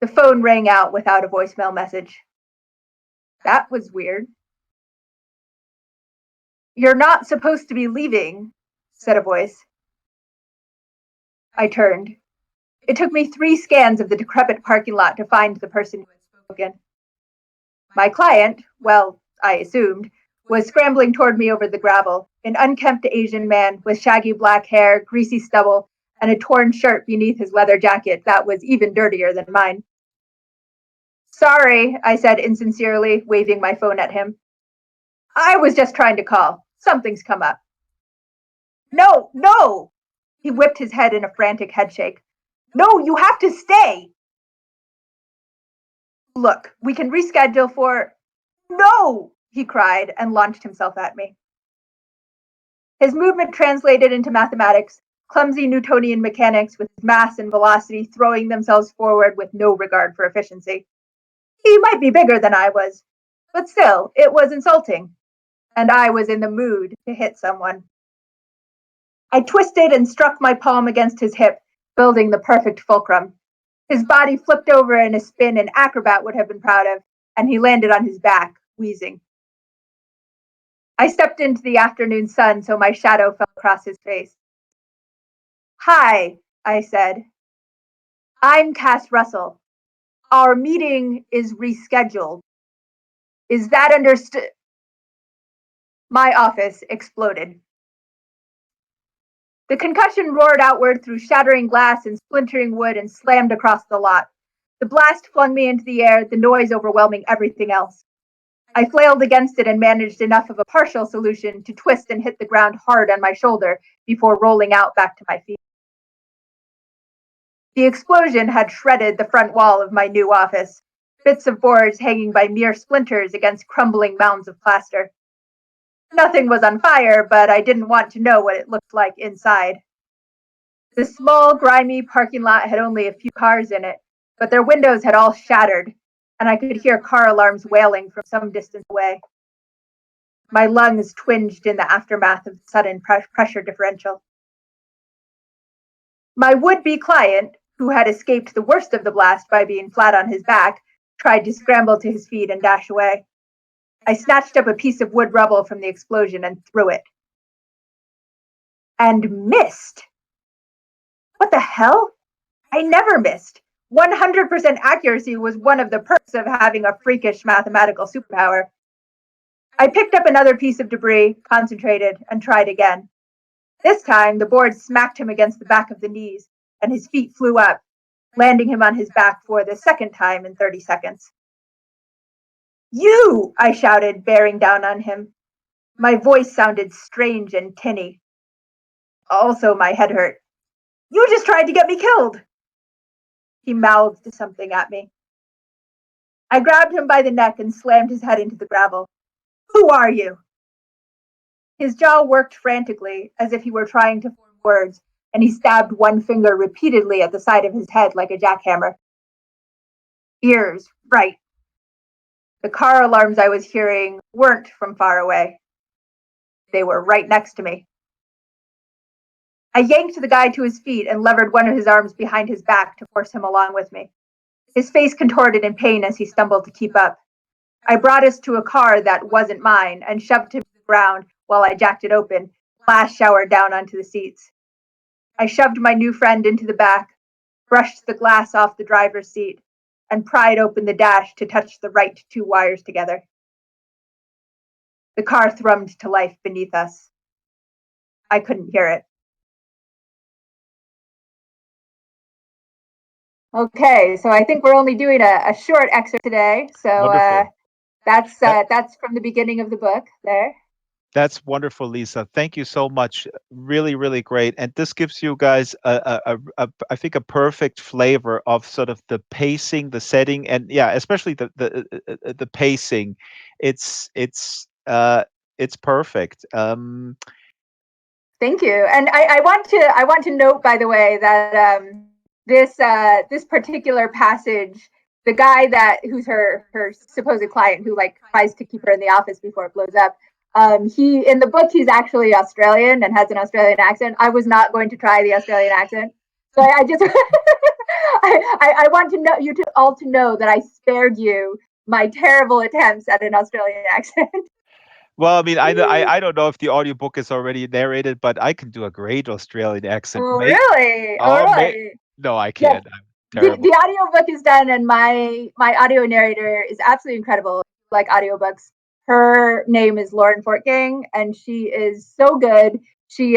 The phone rang out without a voicemail message. That was weird. You're not supposed to be leaving, said a voice. I turned. It took me 3 scans of the decrepit parking lot to find the person who had spoken. My client, well, I assumed, was scrambling toward me over the gravel, an unkempt Asian man with shaggy black hair, greasy stubble, and a torn shirt beneath his leather jacket that was even dirtier than mine. Sorry, I said insincerely, waving my phone at him. I was just trying to call. Something's come up. No, no! He whipped his head in a frantic headshake. No, you have to stay! Look, we can reschedule for. No! He cried and launched himself at me. His movement translated into mathematics, clumsy Newtonian mechanics with mass and velocity throwing themselves forward with no regard for efficiency. He might be bigger than I was, but still, it was insulting. And I was in the mood to hit someone. I twisted and struck my palm against his hip, building the perfect fulcrum. His body flipped over in a spin an acrobat would have been proud of, and he landed on his back, wheezing. I stepped into the afternoon sun so my shadow fell across his face. Hi, I said. I'm Cass Russell. Our meeting is rescheduled. Is that understood? My office exploded. The concussion roared outward through shattering glass and splintering wood and slammed across the lot. The blast flung me into the air, the noise overwhelming everything else. I flailed against it and managed enough of a partial solution to twist and hit the ground hard on my shoulder before rolling out back to my feet. The explosion had shredded the front wall of my new office, bits of boards hanging by mere splinters against crumbling mounds of plaster. Nothing was on fire, but I didn't want to know what it looked like inside. The small, grimy parking lot had only a few cars in it, but their windows had all shattered, and I could hear car alarms wailing from some distance away. My lungs twinged in the aftermath of the sudden pressure differential. My would-be client, who had escaped the worst of the blast by being flat on his back, tried to scramble to his feet and dash away. I snatched up a piece of wood rubble from the explosion and threw it. And missed. What the hell? I never missed. 100% accuracy was one of the perks of having a freakish mathematical superpower. I picked up another piece of debris, concentrated, and tried again. This time, the board smacked him against the back of the knees, and his feet flew up, landing him on his back for the second time in 30 seconds. You! I shouted, bearing down on him. My voice sounded strange and tinny. Also, my head hurt. You just tried to get me killed! He mouthed something at me. I grabbed him by the neck and slammed his head into the gravel. Who are you? His jaw worked frantically, as if he were trying to form words, and he stabbed one finger repeatedly at the side of his head like a jackhammer. Ears, right. The car alarms I was hearing weren't from far away. They were right next to me. I yanked the guy to his feet and levered one of his arms behind his back to force him along with me. His face contorted in pain as he stumbled to keep up. I brought us to a car that wasn't mine and shoved him to the ground while I jacked it open, glass showered down onto the seats. I shoved my new friend into the back, brushed the glass off the driver's seat, and pried open the dash to touch the right two wires together. The car thrummed to life beneath us. I couldn't hear it. Okay, so I think we're only doing a short excerpt today. So that's from the beginning of the book there. That's wonderful, Lisa. Thank you so much. Really, really great. And this gives you guys I think a perfect flavor of sort of the pacing, the setting, and yeah, especially the pacing. It's perfect. Thank you. And I want to note, by the way, that this particular passage, the guy who's her supposed client who like tries to keep her in the office before it blows up. He in the book he's actually Australian and has an Australian accent. I was not going to try the Australian accent, so I just I want to know you to all to know that I spared you my terrible attempts at an Australian accent. Well, I mean, I don't know if the audiobook is already narrated, but I can do a great Australian accent. Oh, really? Oh, Oh, really? no, I Yes. can't. I'm terrible. The audiobook is done, and my audio narrator is absolutely incredible. Like audiobooks, her name is Lauren Fortgang, and she is so good. She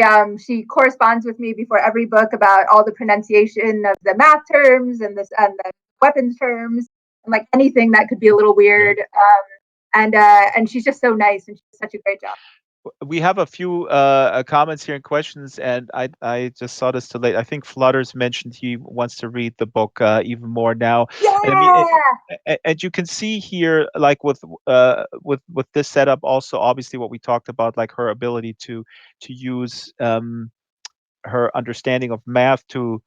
corresponds with me before every book about all the pronunciation of the math terms and the weapons terms and like anything that could be a little weird. And she's just so nice, and she does such a great job. We have a few comments here and questions, and I just saw this too late. I think Flutters mentioned he wants to read the book even more now. Yeah. And I mean, and you can see here, like with this setup, also obviously what we talked about, like her ability to use her understanding of math to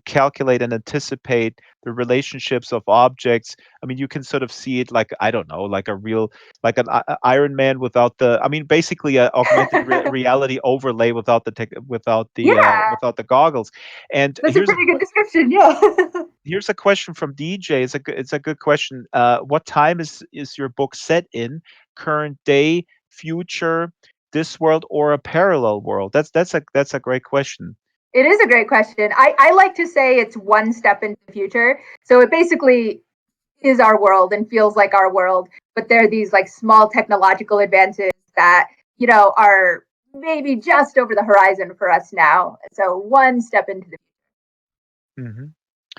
calculate and anticipate the relationships of objects. I mean, you can sort of see it like, I don't know, like a real, like an Iron Man without the, I mean, basically a augmented reality overlay without the Yeah. without the goggles. And That's a pretty good description. Yeah. here's a question from DJ. It's a good question. What time is your book set in? Current day, future, this world, or a parallel world? That's a great question. It is a great question. I like to say it's one step into the future. So it basically is our world and feels like our world, but there are these like small technological advances that, are maybe just over the horizon for us now. So one step into the Hmm.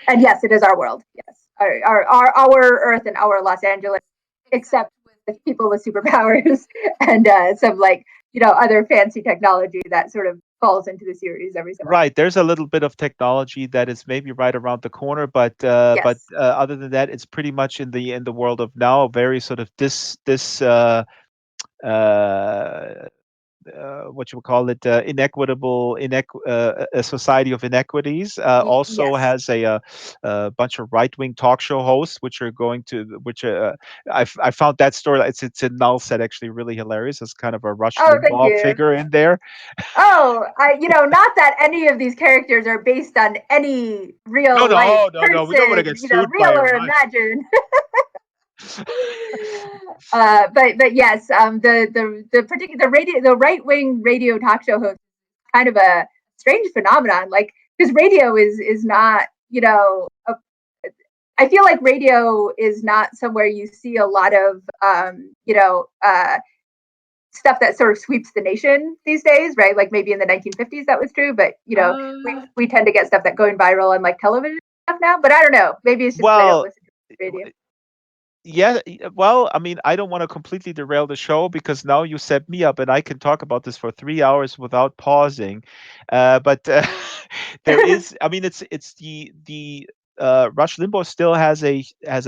and yes, it is our world. Yes, our Earth and our Los Angeles, except with people with superpowers and some like other fancy technology that sort of falls into the series every so often. Right. There's a little bit of technology that is maybe right around the corner, but Yes. other than that, it's pretty much in the world of now, very sort of this uh, what you would call it, a society of inequities. Also Yes. has a bunch of right wing talk show hosts, which are going to which I found that story. It's in Null set actually really hilarious. It's kind of a Rush Oh, thank Limbaugh you. figure in there. Oh, not that any of these characters are based on any No, real life no, no, no. We don't want to person, get sued by real a or Rush. imagined. But yes, the particular the right wing radio talk show host is kind of a strange phenomenon. Like because radio is not I feel like radio is not somewhere you see a lot of stuff that sort of sweeps the nation these days, right? Like maybe in the 1950s that was true, but Uh, we tend to get stuff that going viral on like television stuff now. But I don't know. Maybe it's just because I don't well, listen to radio. yeah, well, I mean, I don't want to completely derail the show because now you set me up and I can talk about this for 3 hours without pausing. But there is, I mean, it's Rush Limbaugh still has a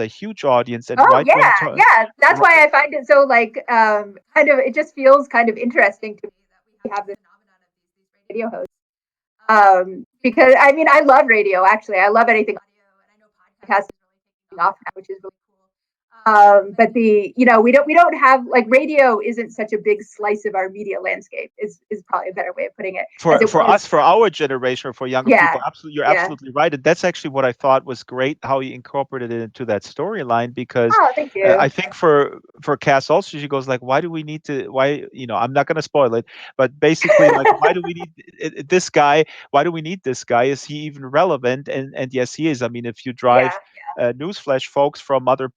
huge audience and Oh right wing. yeah, yeah. That's why I find it so like kind of it just feels kind of interesting to me that we have this phenomenon of these radio hosts. Because I mean I love radio actually. I love anything audio and I know podcasts is really taking off now, which is really cool. But the we don't have like radio isn't such a big slice of our media landscape is probably a better way of putting it as it For was. us, for our generation, or for younger people, Yeah, absolutely, you're yeah. absolutely right, and that's actually what I thought was great how he incorporated it into that storyline because Oh, thank you. I think for Cass also, she goes like, why do we need to? Why I'm not going to spoil it, but basically like, why do we need this guy? Why do we need this guy? Is he even relevant? And yes, he is. I mean, if you drive. Yeah, Newsflash, folks from other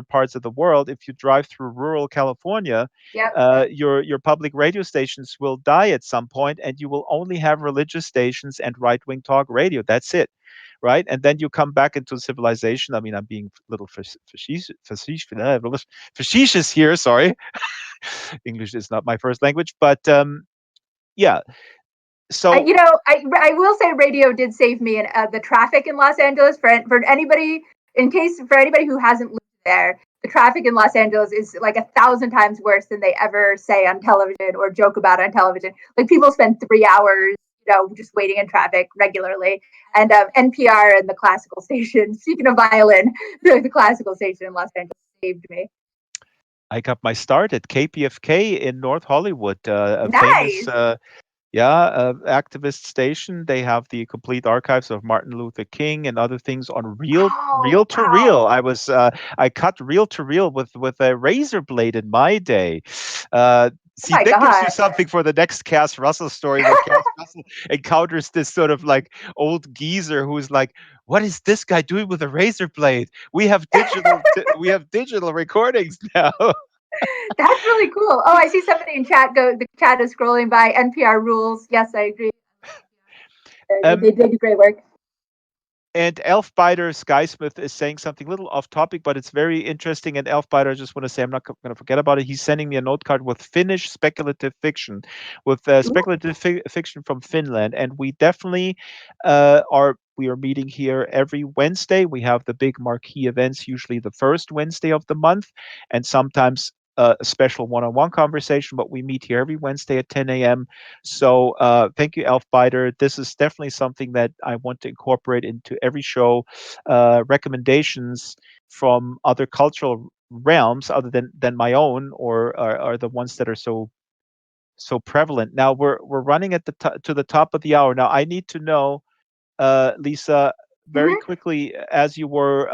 parts of the world. If you drive through rural California, yep, your public radio stations will die at some point, and you will only have religious stations and right wing talk radio. That's it, right? And then you come back into civilization. I mean, I'm being a little facetious here. Sorry, English is not my first language, but yeah. So I will say radio did save me in the traffic in Los Angeles for anybody in case for anybody who hasn't lived there. The traffic in Los Angeles is like 1,000 times worse than they ever say on television or joke about on television. Like people spend 3 hours, just waiting in traffic regularly. And NPR and the classical station. Speaking of violin, the classical station in Los Angeles saved me. I got my start at KPFK in North Hollywood, a famous Nice. yeah, activist station. They have the complete archives of Martin Luther King and other things on Oh reel to reel. wow. I cut reel to reel with a razor blade in my day. Oh See, my that gives you god. something for the next Cass Russell story, where Cass Russell encounters this sort of like old geezer who's like, "What is this guy doing with a razor blade? We have digital recordings now." That's really cool. Oh, I see somebody in chat go. The chat is scrolling by. NPR rules. Yes, I agree. Um, They do great work. And Elfbiter Skysmith is saying something a little off topic, but it's very interesting. And Elfbiter, I just want to say, I'm not going to forget about it. He's sending me a note card with Finnish speculative fiction, with speculative fiction from Finland. And we definitely we are meeting here every Wednesday. We have the big marquee events, usually the first Wednesday of the month, and sometimes a special one-on-one conversation. But we meet here every Wednesday at 10 a.m. So thank you, Elfbiter. This is definitely something that I want to incorporate into every show. Recommendations from other cultural realms, other than my own, or are the ones that are so prevalent. Now we're running at to the top of the hour. Now I need to know, Lisa, very Mm-hmm. quickly, as you were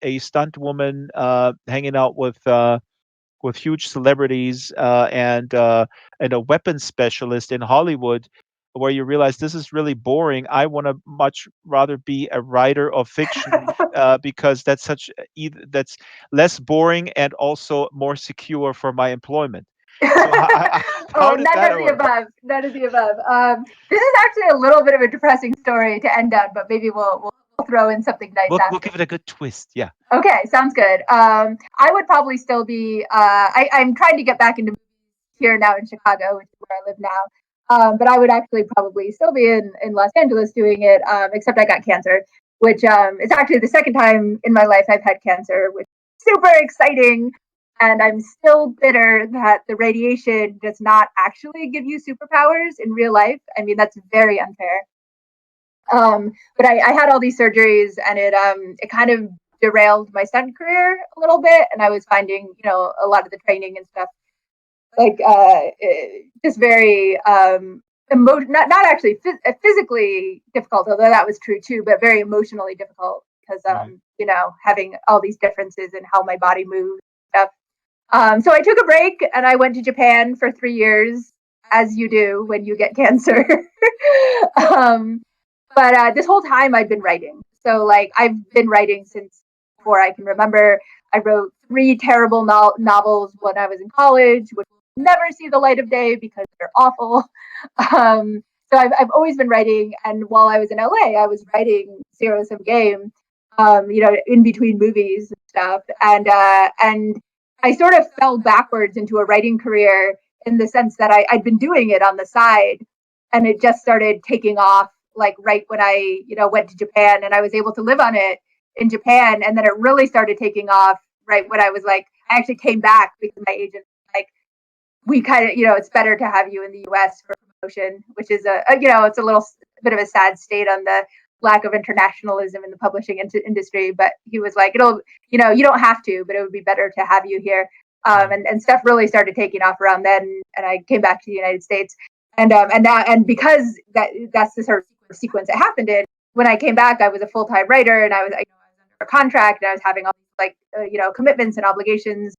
a stunt woman hanging out with huge celebrities and a weapons specialist in Hollywood, where you realize this is really boring. I want to much rather be a writer of fiction because that's less boring and also more secure for my employment. So how Oh, did none that of the work? above. None of the above. This is actually a little bit of a depressing story to end on, but maybe we'll throw in something nice We'll after. give it a good twist. Yeah. Okay, sounds good. I would probably still be. I'm trying to get back into here now in Chicago, which is where I live now. But I would actually probably still be in Los Angeles doing it, except I got cancer, which is actually the second time in my life I've had cancer, which is super exciting. And I'm still bitter that the radiation does not actually give you superpowers in real life. I mean, that's very unfair. But I had all these surgeries, and it kind of derailed my stunt career a little bit. And I was finding, a lot of the training and stuff like just very not actually physically difficult, although that was true too, but very emotionally difficult because Right. having all these differences in how my body moves and stuff. So I took a break and I went to Japan for 3 years, as you do when you get cancer. um, but this whole time I've been writing. So like I've been writing since before I can remember. I wrote three terrible novels when I was in college, which will never see the light of day because they're awful. So I've always been writing, and while I was in LA, I was writing Zero Sum Game, in between movies and stuff, and I sort of fell backwards into a writing career in the sense that I'd been doing it on the side, and it just started taking off like right when I, went to Japan, and I was able to live on it in Japan. And then it really started taking off right when I was like, I actually came back because my agent was like, we kind of, it's better to have you in the US for promotion, which is it's a little bit of a sad state on the lack of internationalism in the publishing industry. But he was like, it'll, you don't have to, but it would be better to have you here. Right. And stuff really started taking off around then. And I came back to the United States, and because that's the sort of sequence it happened in. When I came back, I was a full time writer, and I was under a contract, and I was having all these like commitments and obligations.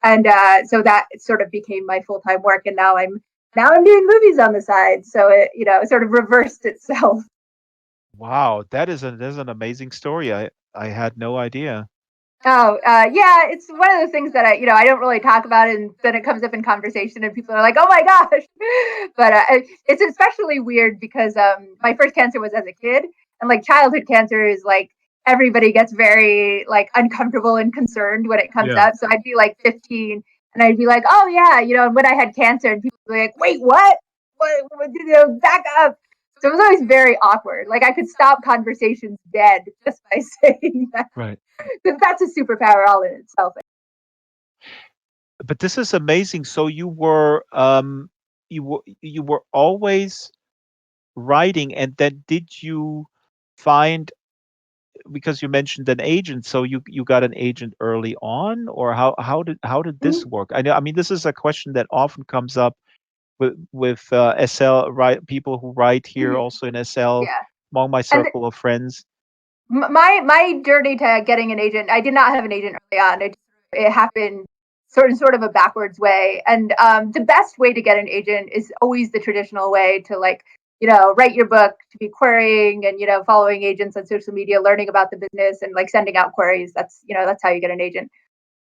And so that sort of became my full time work, and now I'm doing movies on the side. So it sort of reversed itself. Wow, that is an amazing story. I had no idea. Oh, yeah, it's one of those things that I don't really talk about, and then it comes up in conversation, and people are like, "Oh my gosh!" But it's especially weird because my first cancer was as a kid, and like childhood cancer is like everybody gets very like uncomfortable and concerned when it comes Yeah. up. So I'd be like 15, and I'd be like, "Oh yeah," and when I had cancer, and people would be like, "Wait, what? What? Back up." So it was always very awkward. Like I could stop conversations dead just by saying that. Right. That's a superpower all in itself. But this is amazing. So you were always writing, and then did you find, because you mentioned an agent, so you got an agent early on, or how did this Mhm. work? I mean, this is a question that often comes up with SL, right, people who write here Mhm. also in SL, Yeah, among my and circle of friends. my journey to getting an agent, I did not have an agent early on. It happened sort of a backwards way, and the best way to get an agent is always the traditional way to like write your book, to be querying and following agents on social media, learning about the business, and like sending out queries. That's how you get an agent.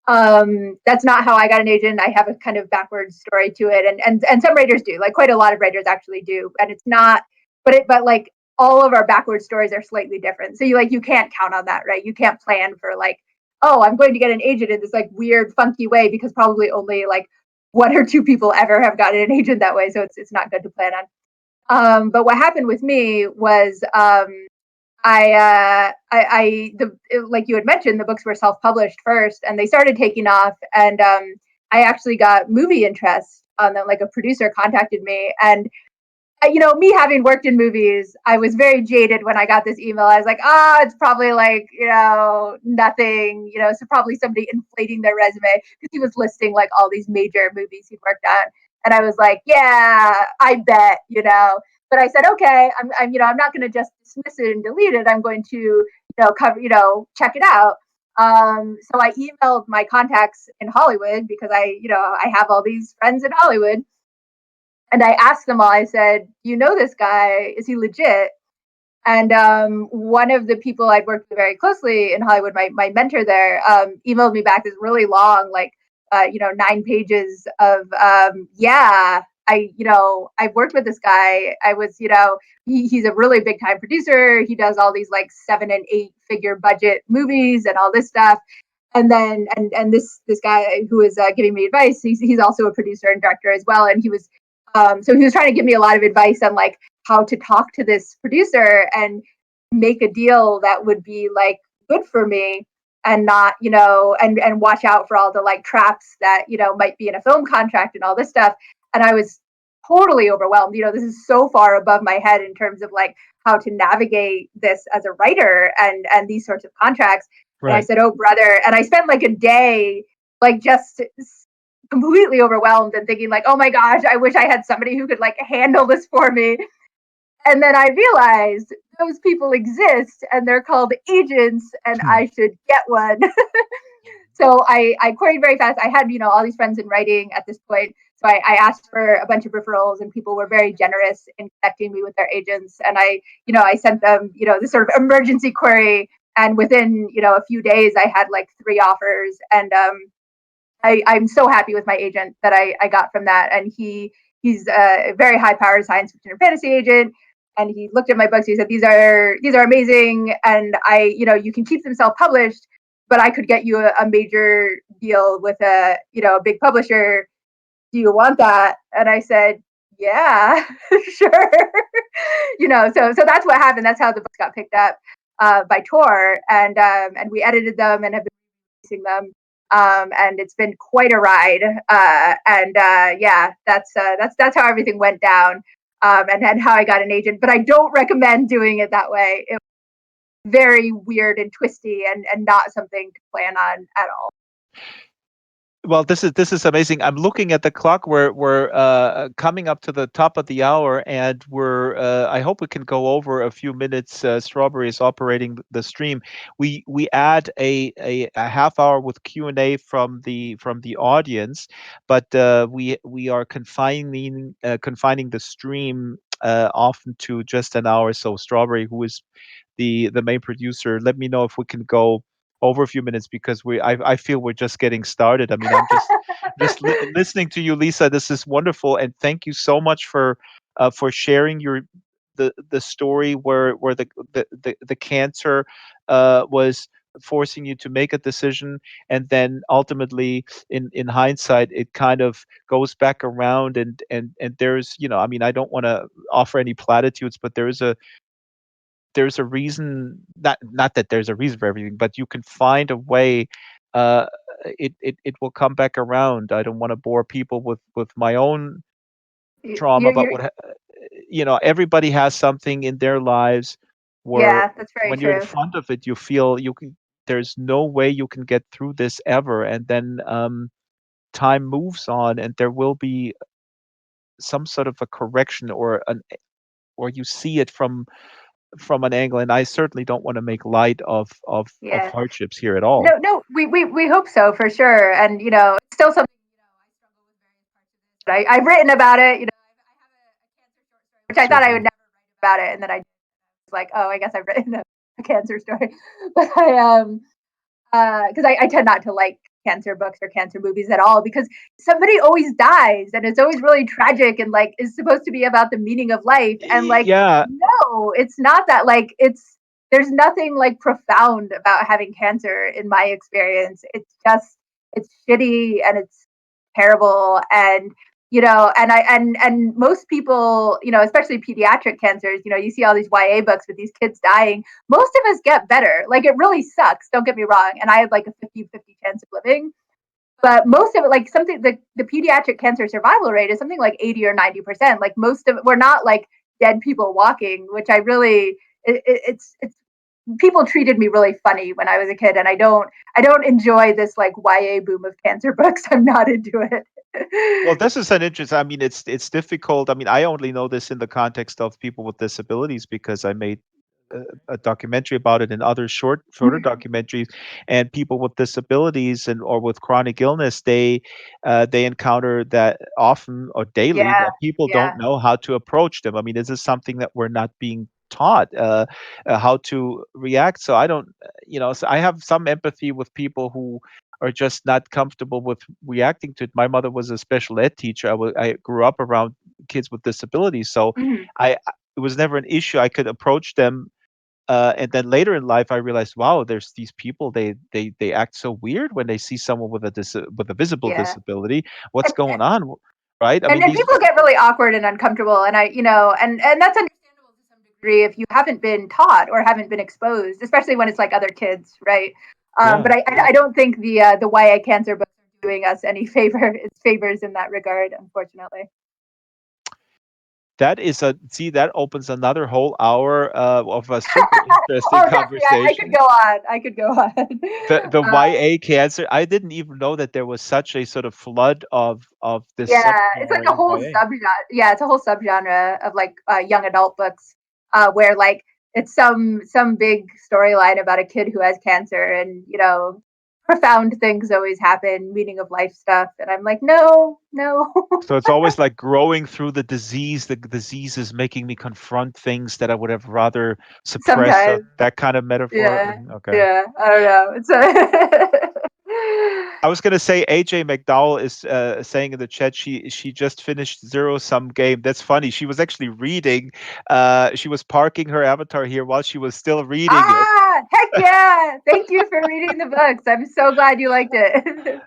That's not how I got an agent. I have a kind of backwards story to it, and some writers do, like quite a lot of writers actually do, and it's not, but like all of our backwards stories are slightly different. So you can't count on that, right? You can't plan for like, oh, I'm going to get an agent in this like weird funky way, because probably only like one or two people ever have gotten an agent that way. So it's not good to plan on. But what happened with me was like you had mentioned, the books were self-published first, and they started taking off. And I actually got movie interest on them. Like a producer contacted me, and me having worked in movies, I was very jaded when I got this email. I was like, it's probably like nothing. So probably somebody inflating their resume, because he was listing like all these major movies he'd worked on, and I was like, yeah, I bet. But I said, okay, I'm not going to just dismiss it and delete it. I'm going to, cover, check it out. So I emailed my contacts in Hollywood, because I have all these friends in Hollywood, and I asked them all. I said, this guy? Is he legit? And one of the people I'd worked with very closely in Hollywood, my mentor there, emailed me back this really long, like 9 pages of yeah. I've worked with this guy. I was, he's a really big time producer. He does all these like 7 and 8 figure budget movies and all this stuff. And then this guy who is giving me advice, he's also a producer and director as well. And he was so he was trying to give me a lot of advice on like how to talk to this producer and make a deal that would be like good for me and not, and watch out for all the like traps that, might be in a film contract and all this stuff. And I was totally overwhelmed. This is so far above my head in terms of like how to navigate this as a writer and these sorts of contracts. And I Right. said, "Oh, brother." And I spent like a day, like just completely overwhelmed and thinking like, "Oh my gosh, I wish I had somebody who could like handle this for me." And then I realized those people exist and they're called agents and Hmm. I should get one. So I queried very fast. I had, all these friends in writing at this point. So I asked for a bunch of referrals and people were very generous in connecting me with their agents. And I sent them, this sort of emergency query. And within, a few days, I had like 3 offers. And I'm so happy with my agent that I got from that. And he's a very high powered science fiction and fantasy agent. And he looked at my books. He said, these are amazing. And you can keep them self published, but I could get you a major deal with a big publisher. Do you want that? And I said, yeah, sure. So that's what happened. That's how the books got picked up by Tor, and we edited them and have been releasing them. And it's been quite a ride. And yeah, that's how everything went down. And how I got an agent. But I don't recommend doing it that way. It was very weird and twisty and not something to plan on at all. Well, this is amazing. I'm looking at the clock. We're coming up to the top of the hour, and I hope we can go over a few minutes. Strawberry is operating the stream. We add a half hour with Q&A from the audience, but we are confining the stream often to just an hour. So Strawberry, who is the main producer, let me know if we can go over a few minutes because I feel we're just getting started. I mean, I'm just listening to you, Lisa. This is wonderful, and thank you so much for sharing the story where the cancer was forcing you to make a decision, and then ultimately in hindsight it kind of goes back around, and there's, I mean, I don't want to offer any platitudes, but there's a reason, not that there's a reason for everything, but you can find a way. uh it will come back around. I don't want to bore people with my own trauma, but You're everybody has something in their lives where yeah, that's very when you're in true. front of it you feel there's no way you can get through this ever, and then time moves on and there will be some sort of a correction, or you see it from an angle, and I certainly don't want to make light of Yeah. hardships here at all. No, we hope so for sure. And it's still something I've written about it. I have a cancer short story, which I thought I would Certainly. never write about it, and then I was like, oh, I guess I've written a cancer story. But because I tend not to like cancer books or cancer movies at all because somebody always dies and it's always really tragic and like is supposed to be about the meaning of life and like Yeah. no, it's not that. Like there's nothing like profound about having cancer in my experience. It's just it's shitty and it's terrible. And and most people, especially pediatric cancers, you see all these YA books with these kids dying. Most of us get better. Like it really sucks, don't get me wrong. And I had like a 50-50 chance of living. But most of it, like something the pediatric cancer survival rate is something like 80 or 90%. Like most of it, we're not like dead people walking, which I really it's people treated me really funny when I was a kid, and I don't enjoy this like YA boom of cancer books. I'm not into Well, it. this is an interest. I mean, it's difficult. I mean, I only know this in the context of people with disabilities because I made a documentary about it and other shorter documentaries. And people with disabilities and or with chronic illness, they encounter that often or daily Yeah, that people don't yeah, know how to approach them. I mean, this is something that we're not being taught how to react. So I don't, so I have some empathy with people are just not comfortable with reacting to it. My mother was a special ed teacher. I grew up around kids with disabilities, so Mhm. it was never an issue. I could approach them, and then later in life, I realized, wow, there's these people. They act so weird when they see someone with with a visible Yeah. disability. What's And, going on, right? I mean, and these. people get really awkward and uncomfortable, and and that's understandable to some degree if you haven't been taught or haven't been exposed, especially when it's like other kids, right? Yeah, But I don't think the YA cancer books are doing us any favors in that regard, unfortunately. that is a see that opens another whole hour of a super interesting Oh, definitely, I could conversation. go on. I could go on. The Uh, YA cancer. I didn't even know that there was such a sort of flood of this Yeah, it's like subgenre a in whole YA. subgenre. Yeah, it's a whole subgenre of like young adult books, where like it's some big storyline about a kid who has cancer, and profound things always happen, meaning of life stuff, and I'm like, no, no. So it's always like growing through the disease. The disease is making me confront things that I would have rather suppressed. So Sometimes, that kind of metaphor. yeah, Okay. yeah. I don't know. It's a I was gonna say AJ McDowell is saying in the chat she just finished zero sum game. That's funny. She was actually reading. She was parking her avatar here while she was still reading it. heck yeah! Thank you for reading the books. I'm so glad you liked it.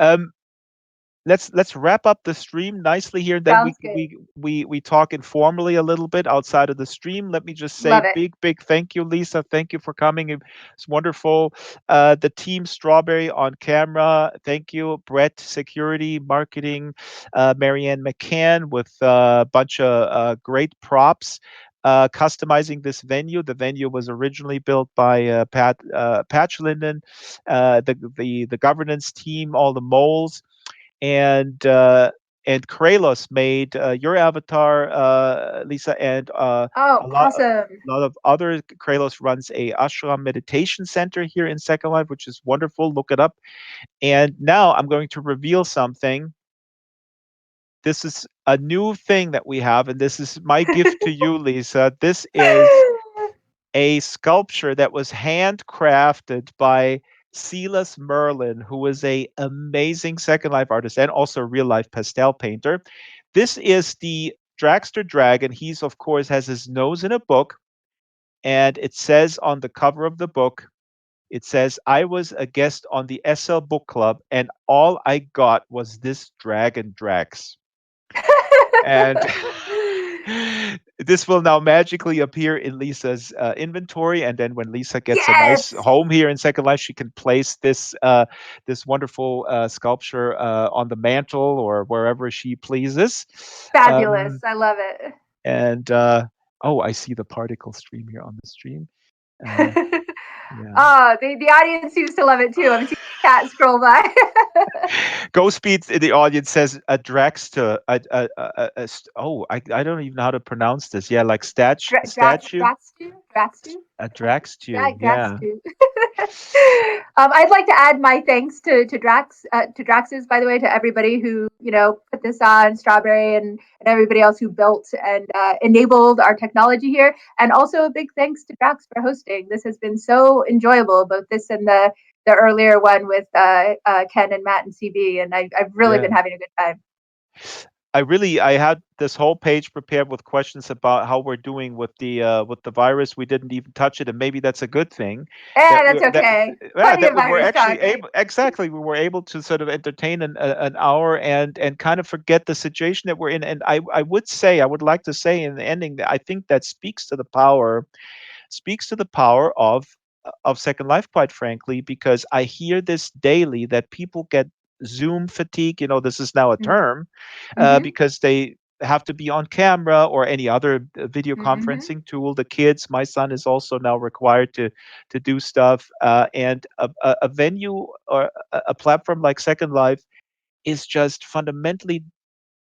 Um, let's wrap up the stream nicely here. Then Sounds good. we talk informally a little bit outside of the stream. Let me just say Love it. big thank you, Lisa. Thank you for coming. It's wonderful. The team Strawberry on camera. Thank you, Brett Security Marketing, Marianne McCann with a bunch of great props. Customizing this venue. The venue was originally built by Patch Linden, the governance team, all the moles, and Kralos made your avatar, Lisa, and Oh, a awesome. lot of other. Kralos runs a ashram meditation center here in Second Life, which is wonderful. Look it up. And now I'm going to reveal something. This is a new thing that we have, and this is my gift to you, Lisa. This is a sculpture that was handcrafted by Silas Merlin, who is a amazing Second Life artist and also a real life pastel painter. This is the Draxtor dragon. He's of course has his nose in a book, and it says on the cover of the book, it says, "I was a guest on the SL Book Club, and all I got was this dragon Drax." And this will now magically appear in Lisa's inventory, and then when Lisa gets a nice Yes. home here in Second Life, she can place this wonderful sculpture on the mantle or wherever she pleases. Fabulous. Um, I love it. and oh, I see the particle stream here on the stream. Uh, yeah. Oh, the audience seems to love it too. I'm seeing the chat scroll by. Ghost Speed in the audience says a Draxter. Oh, I don't even know how to pronounce this. Yeah, like statue. Dratstu? A Draxtu. Drax Yeah. too. I'd like to add my thanks to Drax's, by the way, to everybody who put this on, Strawberry, and everybody else who built and enabled our technology here, and also a big thanks to Drax for hosting. This has been so enjoyable, both this and the earlier one with Ken and Matt and CB, and I've really Yeah. been having a good time. I had this whole page prepared with questions about how we're doing with the virus. We didn't even touch it, and maybe that's a good thing Eh, that that's we that okay. yeah, Plenty that of we were virus actually talk, right? able exactly we were able to sort of entertain an hour and kind of forget the situation that we're in. And I would like to say in the ending that I think that speaks to the power of Second Life, quite frankly, because I hear this daily that people get Zoom fatigue. This is now a term Mm-hmm. because they have to be on camera or any other video Mm-hmm. conferencing tool. The kids, my son is also now required to do stuff, and a venue or a platform like Second Life is just fundamentally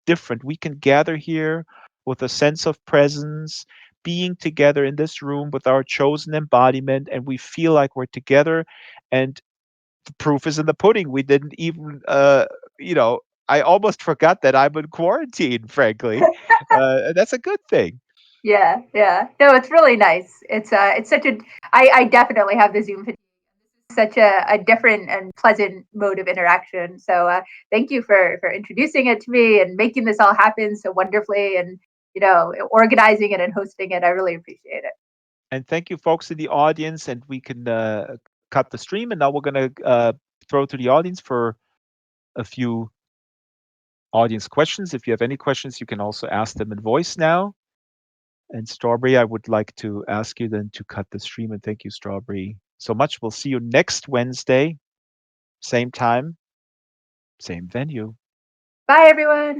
different. We can gather here with a sense of presence, being together in this room with our chosen embodiment, and we feel like we're together. And the proof is in the pudding. We didn't even, you know, I almost forgot that I'm in quarantine, frankly. That's a good thing. Yeah, yeah. No, it's really nice. It's such a. I definitely have the Zoom fatigue. such a different and pleasant mode of interaction. So thank you for introducing it to me and making this all happen so wonderfully, and organizing it and hosting it. I really appreciate it. And thank you, folks in the audience. And we can cut the stream. And now we're going to throw to the audience for a few audience questions. If you have any questions, you can also ask them in voice now. And Strawberry, I would like to ask you then to cut the stream. And thank you, Strawberry, so much. We'll see you next Wednesday, same time, same venue. Bye, everyone.